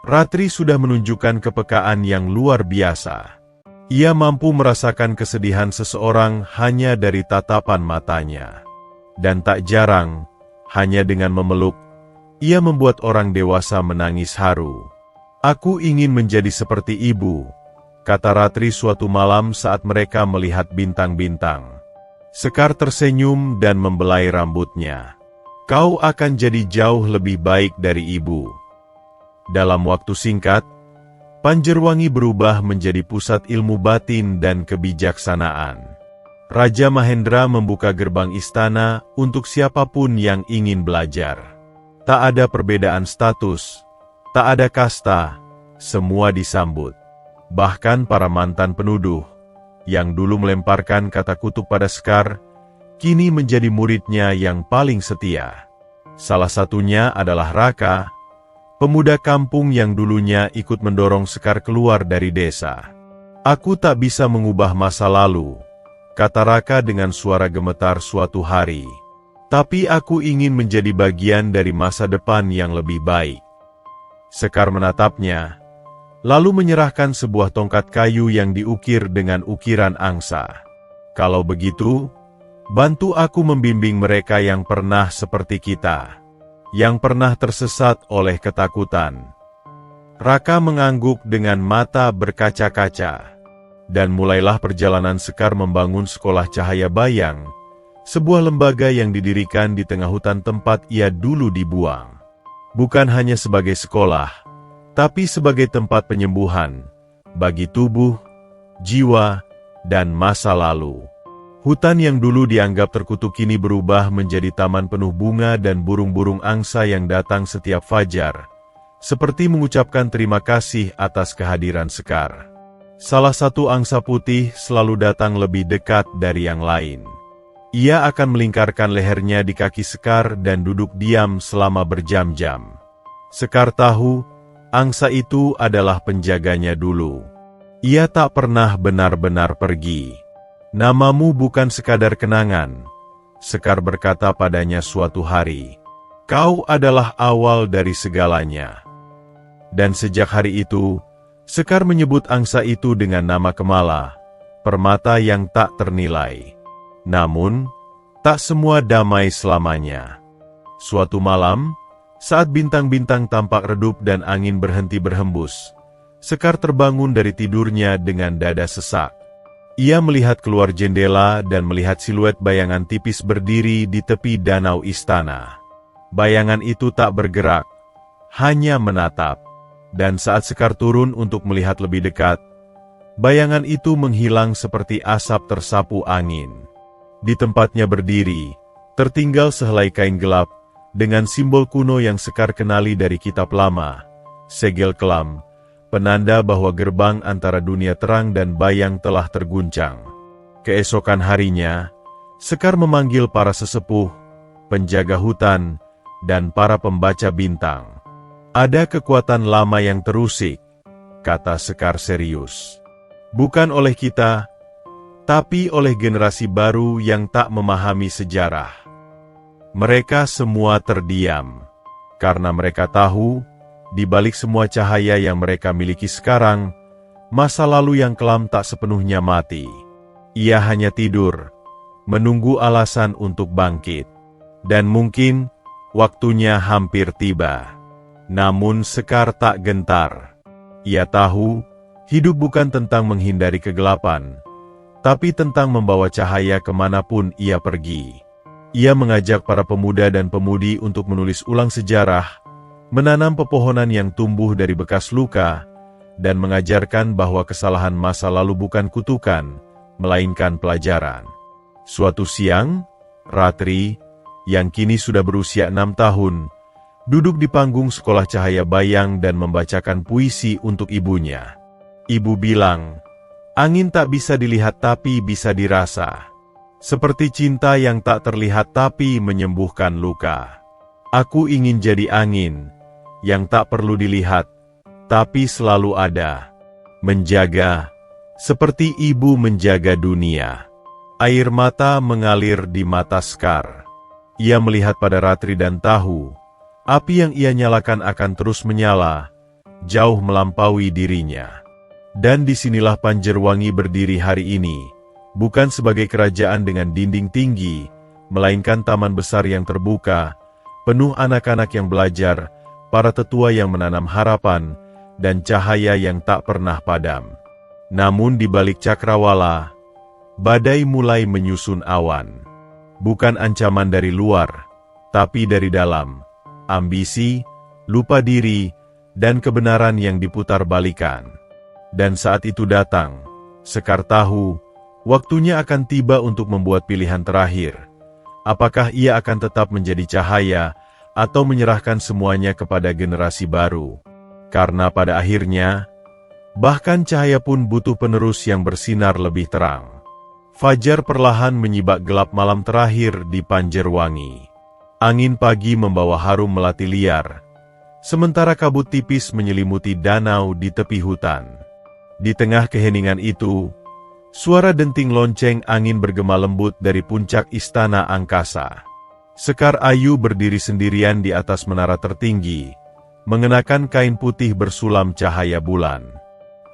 Ratri sudah menunjukkan kepekaan yang luar biasa. Ia mampu merasakan kesedihan seseorang hanya dari tatapan matanya. Dan tak jarang, hanya dengan memeluk, ia membuat orang dewasa menangis haru. Aku ingin menjadi seperti ibu, kata Ratri suatu malam saat mereka melihat bintang-bintang. Sekar tersenyum dan membelai rambutnya. Kau akan jadi jauh lebih baik dari ibu. Dalam waktu singkat, Panjerwangi berubah menjadi pusat ilmu batin dan kebijaksanaan. Raja Mahendra membuka gerbang istana untuk siapapun yang ingin belajar. Tak ada perbedaan status, tak ada kasta, semua disambut. Bahkan para mantan penuduh, yang dulu melemparkan kata kutuk pada Sekar, kini menjadi muridnya yang paling setia. Salah satunya adalah Raka, pemuda kampung yang dulunya ikut mendorong Sekar keluar dari desa. Aku tak bisa mengubah masa lalu, kata Raka dengan suara gemetar suatu hari. Tapi aku ingin menjadi bagian dari masa depan yang lebih baik. Sekar menatapnya, lalu menyerahkan sebuah tongkat kayu yang diukir dengan ukiran angsa. Kalau begitu, bantu aku membimbing mereka yang pernah seperti kita, yang pernah tersesat oleh ketakutan. Raka mengangguk dengan mata berkaca-kaca. Dan mulailah perjalanan Sekar membangun sekolah cahaya bayang, sebuah lembaga yang didirikan di tengah hutan tempat ia dulu dibuang. Bukan hanya sebagai sekolah, tapi sebagai tempat penyembuhan, bagi tubuh, jiwa, dan masa lalu. Hutan yang dulu dianggap terkutuk kini berubah menjadi taman penuh bunga dan burung-burung angsa yang datang setiap fajar, seperti mengucapkan terima kasih atas kehadiran Sekar. Salah satu angsa putih selalu datang lebih dekat dari yang lain. Ia akan melingkarkan lehernya di kaki Sekar dan duduk diam selama berjam-jam. Sekar tahu, angsa itu adalah penjaganya dulu. Ia tak pernah benar-benar pergi. Namamu bukan sekadar kenangan, Sekar berkata padanya suatu hari. Kau adalah awal dari segalanya. Dan sejak hari itu, Sekar menyebut angsa itu dengan nama Kemala, permata yang tak ternilai. Namun, tak semua damai selamanya. Suatu malam, saat bintang-bintang tampak redup dan angin berhenti berhembus, Sekar terbangun dari tidurnya dengan dada sesak. Ia melihat keluar jendela dan melihat siluet bayangan tipis berdiri di tepi danau istana. Bayangan itu tak bergerak, hanya menatap. Dan saat Sekar turun untuk melihat lebih dekat, Bayangan itu menghilang seperti asap tersapu angin. Di tempatnya berdiri, tertinggal sehelai kain gelap, dengan simbol kuno yang Sekar kenali dari kitab lama, segel kelam, penanda bahwa gerbang antara dunia terang dan bayang telah terguncang. Keesokan harinya, Sekar memanggil para sesepuh, penjaga hutan, dan para pembaca bintang. Ada kekuatan lama yang terusik, kata Sekar serius. Bukan oleh kita, tapi oleh generasi baru yang tak memahami sejarah. Mereka semua terdiam, karena mereka tahu, di balik semua cahaya yang mereka miliki sekarang, masa lalu yang kelam tak sepenuhnya mati. Ia hanya tidur, menunggu alasan untuk bangkit. Dan mungkin, waktunya hampir tiba. Namun Sekar tak gentar. Ia tahu, hidup bukan tentang menghindari kegelapan, tapi tentang membawa cahaya kemanapun ia pergi. Ia mengajak para pemuda dan pemudi untuk menulis ulang sejarah, menanam pepohonan yang tumbuh dari bekas luka, dan mengajarkan bahwa kesalahan masa lalu bukan kutukan, melainkan pelajaran. Suatu siang, Ratri, yang kini sudah berusia 6 tahun, duduk di panggung sekolah cahaya bayang dan membacakan puisi untuk ibunya. Ibu bilang, angin tak bisa dilihat tapi bisa dirasa. Seperti cinta yang tak terlihat tapi menyembuhkan luka. Aku ingin jadi angin, yang tak perlu dilihat, tapi selalu ada. Menjaga, seperti ibu menjaga dunia. Air mata mengalir di mata Sekar. Ia melihat pada Ratri dan tahu, api yang ia nyalakan akan terus menyala, jauh melampaui dirinya. Dan disinilah Panjerwangi berdiri hari ini, bukan sebagai kerajaan dengan dinding tinggi, melainkan taman besar yang terbuka, penuh anak-anak yang belajar, para tetua yang menanam harapan, dan cahaya yang tak pernah padam. Namun di balik cakrawala, badai mulai menyusun awan. Bukan ancaman dari luar, tapi dari dalam. Ambisi, lupa diri, dan kebenaran yang diputar balikan. Dan saat itu datang, Sekar tahu, waktunya akan tiba untuk membuat pilihan terakhir. Apakah ia akan tetap menjadi cahaya, atau menyerahkan semuanya kepada generasi baru? Karena pada akhirnya, bahkan cahaya pun butuh penerus yang bersinar lebih terang. Fajar perlahan menyibak gelap malam terakhir di Panjerwangi. Angin pagi membawa harum melati liar, sementara kabut tipis menyelimuti danau di tepi hutan. Di tengah keheningan itu, suara denting lonceng angin bergema lembut dari puncak istana angkasa. Sekar Ayu berdiri sendirian di atas menara tertinggi, mengenakan kain putih bersulam cahaya bulan.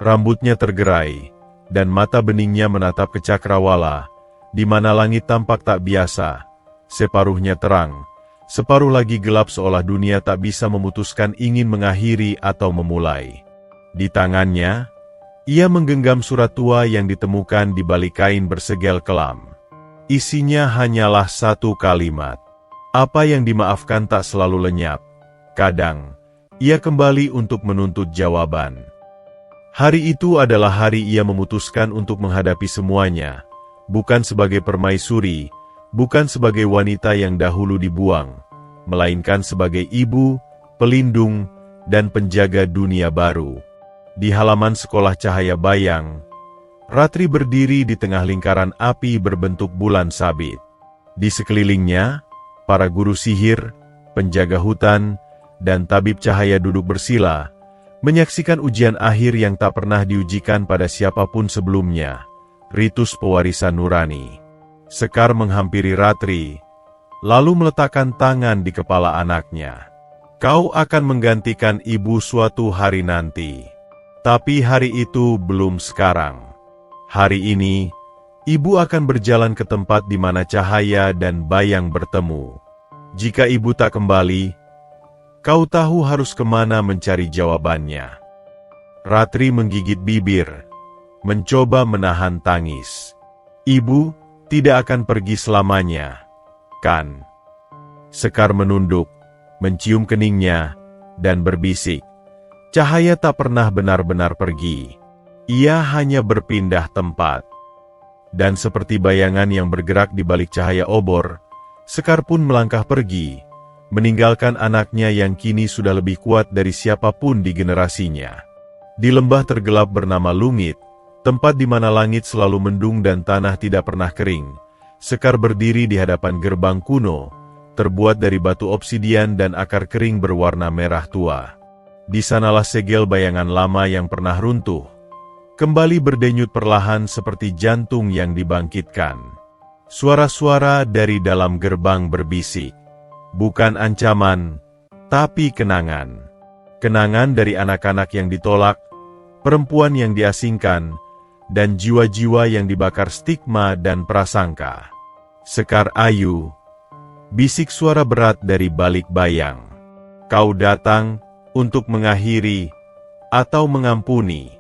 Rambutnya tergerai, dan mata beningnya menatap ke cakrawala, di mana langit tampak tak biasa, separuhnya terang, separuh lagi gelap seolah dunia tak bisa memutuskan ingin mengakhiri atau memulai. Di tangannya, ia menggenggam surat tua yang ditemukan di balik kain bersegel kelam. Isinya hanyalah satu kalimat. Apa yang dimaafkan tak selalu lenyap. Kadang, ia kembali untuk menuntut jawaban. Hari itu adalah hari ia memutuskan untuk menghadapi semuanya, bukan sebagai permaisuri, bukan sebagai wanita yang dahulu dibuang, melainkan sebagai ibu, pelindung, dan penjaga dunia baru. Di halaman sekolah cahaya bayang, Ratri berdiri di tengah lingkaran api berbentuk bulan sabit. Di sekelilingnya, para guru sihir, penjaga hutan, dan tabib cahaya duduk bersila, menyaksikan ujian akhir yang tak pernah diujikan pada siapapun sebelumnya, ritus pewarisan nurani. Sekar menghampiri Ratri, lalu meletakkan tangan di kepala anaknya. Kau akan menggantikan ibu suatu hari nanti. Tapi hari itu belum sekarang. Hari ini, ibu akan berjalan ke tempat di mana cahaya dan bayang bertemu. Jika ibu tak kembali, kau tahu harus kemana mencari jawabannya. Ratri menggigit bibir, mencoba menahan tangis. Ibu tidak akan pergi selamanya, kan? Sekar menunduk, mencium keningnya, dan berbisik. Cahaya tak pernah benar-benar pergi. Ia hanya berpindah tempat. Dan seperti bayangan yang bergerak di balik cahaya obor, Sekar pun melangkah pergi, meninggalkan anaknya yang kini sudah lebih kuat dari siapapun di generasinya. Di lembah tergelap bernama Lungit, tempat di mana langit selalu mendung dan tanah tidak pernah kering, Sekar berdiri di hadapan gerbang kuno, terbuat dari batu obsidian dan akar kering berwarna merah tua. Di sanalah segel bayangan lama yang pernah runtuh, kembali berdenyut perlahan seperti jantung yang dibangkitkan. Suara-suara dari dalam gerbang berbisik. Bukan ancaman, tapi kenangan. Kenangan dari anak-anak yang ditolak, perempuan yang diasingkan, dan jiwa-jiwa yang dibakar stigma dan prasangka. Sekar Ayu, bisik suara berat dari balik bayang. Kau datang untuk mengakhiri atau mengampuni.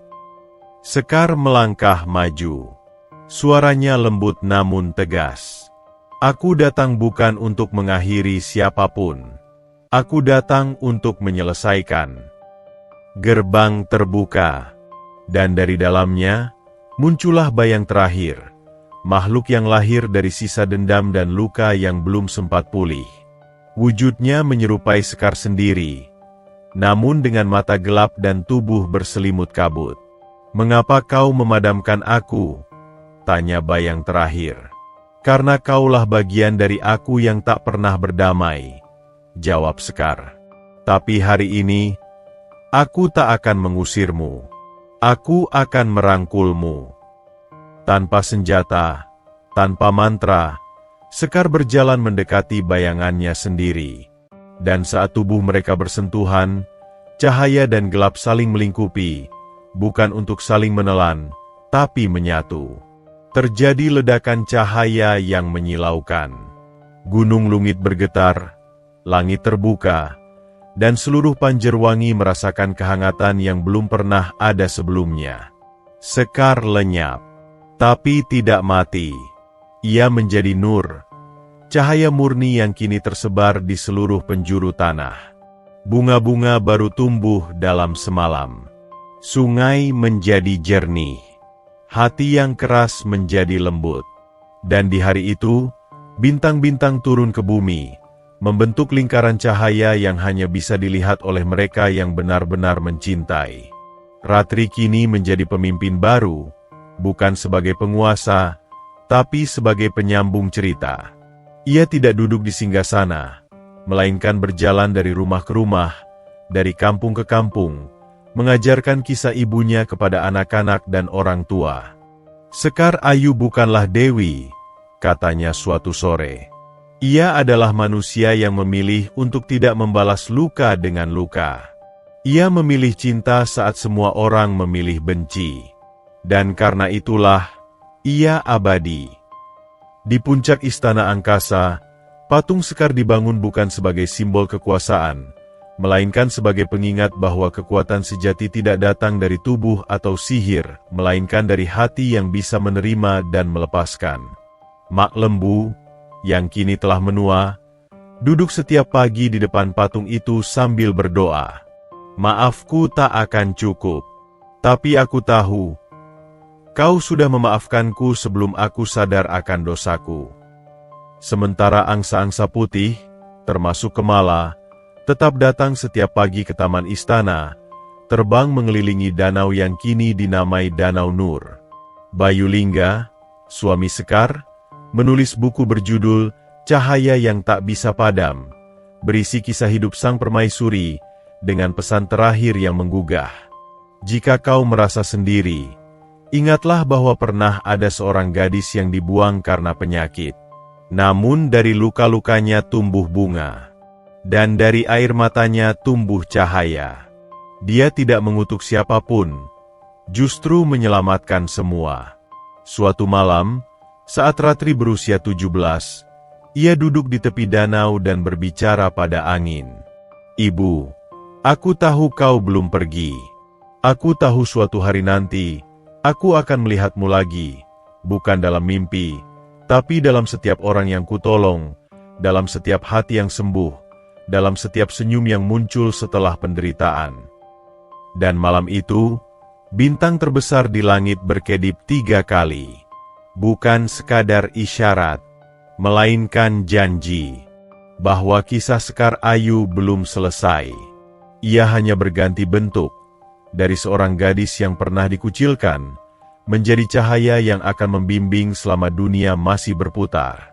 Sekar melangkah maju. Suaranya lembut namun tegas. Aku datang bukan untuk mengakhiri siapapun. Aku datang untuk menyelesaikan. Gerbang terbuka. Dan dari dalamnya, muncullah bayang terakhir. Makhluk yang lahir dari sisa dendam dan luka yang belum sempat pulih. Wujudnya menyerupai Sekar sendiri. Namun dengan mata gelap dan tubuh berselimut kabut. Mengapa kau memadamkan aku? Tanya bayang terakhir. Karena kaulah bagian dari aku yang tak pernah berdamai, jawab Sekar. Tapi hari ini, aku tak akan mengusirmu. Aku akan merangkulmu. Tanpa senjata, tanpa mantra, Sekar berjalan mendekati bayangannya sendiri. Dan saat tubuh mereka bersentuhan, cahaya dan gelap saling melingkupi, bukan untuk saling menelan, tapi menyatu. Terjadi ledakan cahaya yang menyilaukan. Gunung Lungit bergetar, langit terbuka, dan seluruh Panjerwangi merasakan kehangatan yang belum pernah ada sebelumnya. Sekar lenyap, tapi tidak mati. Ia menjadi nur, cahaya murni yang kini tersebar di seluruh penjuru tanah. Bunga-bunga baru tumbuh dalam semalam. Sungai menjadi jernih. Hati yang keras menjadi lembut. Dan di hari itu, bintang-bintang turun ke bumi, membentuk lingkaran cahaya yang hanya bisa dilihat oleh mereka yang benar-benar mencintai. Ratri kini menjadi pemimpin baru, bukan sebagai penguasa, tapi sebagai penyambung cerita. Ia tidak duduk di singgasana, melainkan berjalan dari rumah ke rumah, dari kampung ke kampung, mengajarkan kisah ibunya kepada anak-anak dan orang tua. Sekar Ayu bukanlah dewi, katanya suatu sore. Ia adalah manusia yang memilih untuk tidak membalas luka dengan luka. Ia memilih cinta saat semua orang memilih benci. Dan karena itulah, ia abadi. Di puncak istana angkasa, patung Sekar dibangun bukan sebagai simbol kekuasaan, melainkan sebagai pengingat bahwa kekuatan sejati tidak datang dari tubuh atau sihir, melainkan dari hati yang bisa menerima dan melepaskan. Mak Lembu, yang kini telah menua, duduk setiap pagi di depan patung itu sambil berdoa. Maafku tak akan cukup, tapi aku tahu, kau sudah memaafkanku sebelum aku sadar akan dosaku. Sementara angsa-angsa putih, termasuk Kemala, tetap datang setiap pagi ke taman istana, terbang mengelilingi danau yang kini dinamai Danau Nur. Bayu Lingga, suami Sekar, menulis buku berjudul Cahaya yang Tak Bisa Padam, berisi kisah hidup sang permaisuri, dengan pesan terakhir yang menggugah. Jika kau merasa sendiri, ingatlah bahwa pernah ada seorang gadis yang dibuang karena penyakit. Namun dari luka-lukanya tumbuh bunga. Dan dari air matanya tumbuh cahaya. Dia tidak mengutuk siapapun, justru menyelamatkan semua. Suatu malam, saat Ratri berusia 17, ia duduk di tepi danau dan berbicara pada angin. Ibu, aku tahu kau belum pergi. Aku tahu suatu hari nanti, aku akan melihatmu lagi, bukan dalam mimpi, tapi dalam setiap orang yang kutolong, dalam setiap hati yang sembuh, dalam setiap senyum yang muncul setelah penderitaan. Dan malam itu, Bintang terbesar di langit berkedip 3 kali. Bukan sekadar isyarat, melainkan janji bahwa kisah Sekar Ayu belum selesai. Ia hanya berganti bentuk dari seorang gadis yang pernah dikucilkan menjadi cahaya yang akan membimbing selama dunia masih berputar.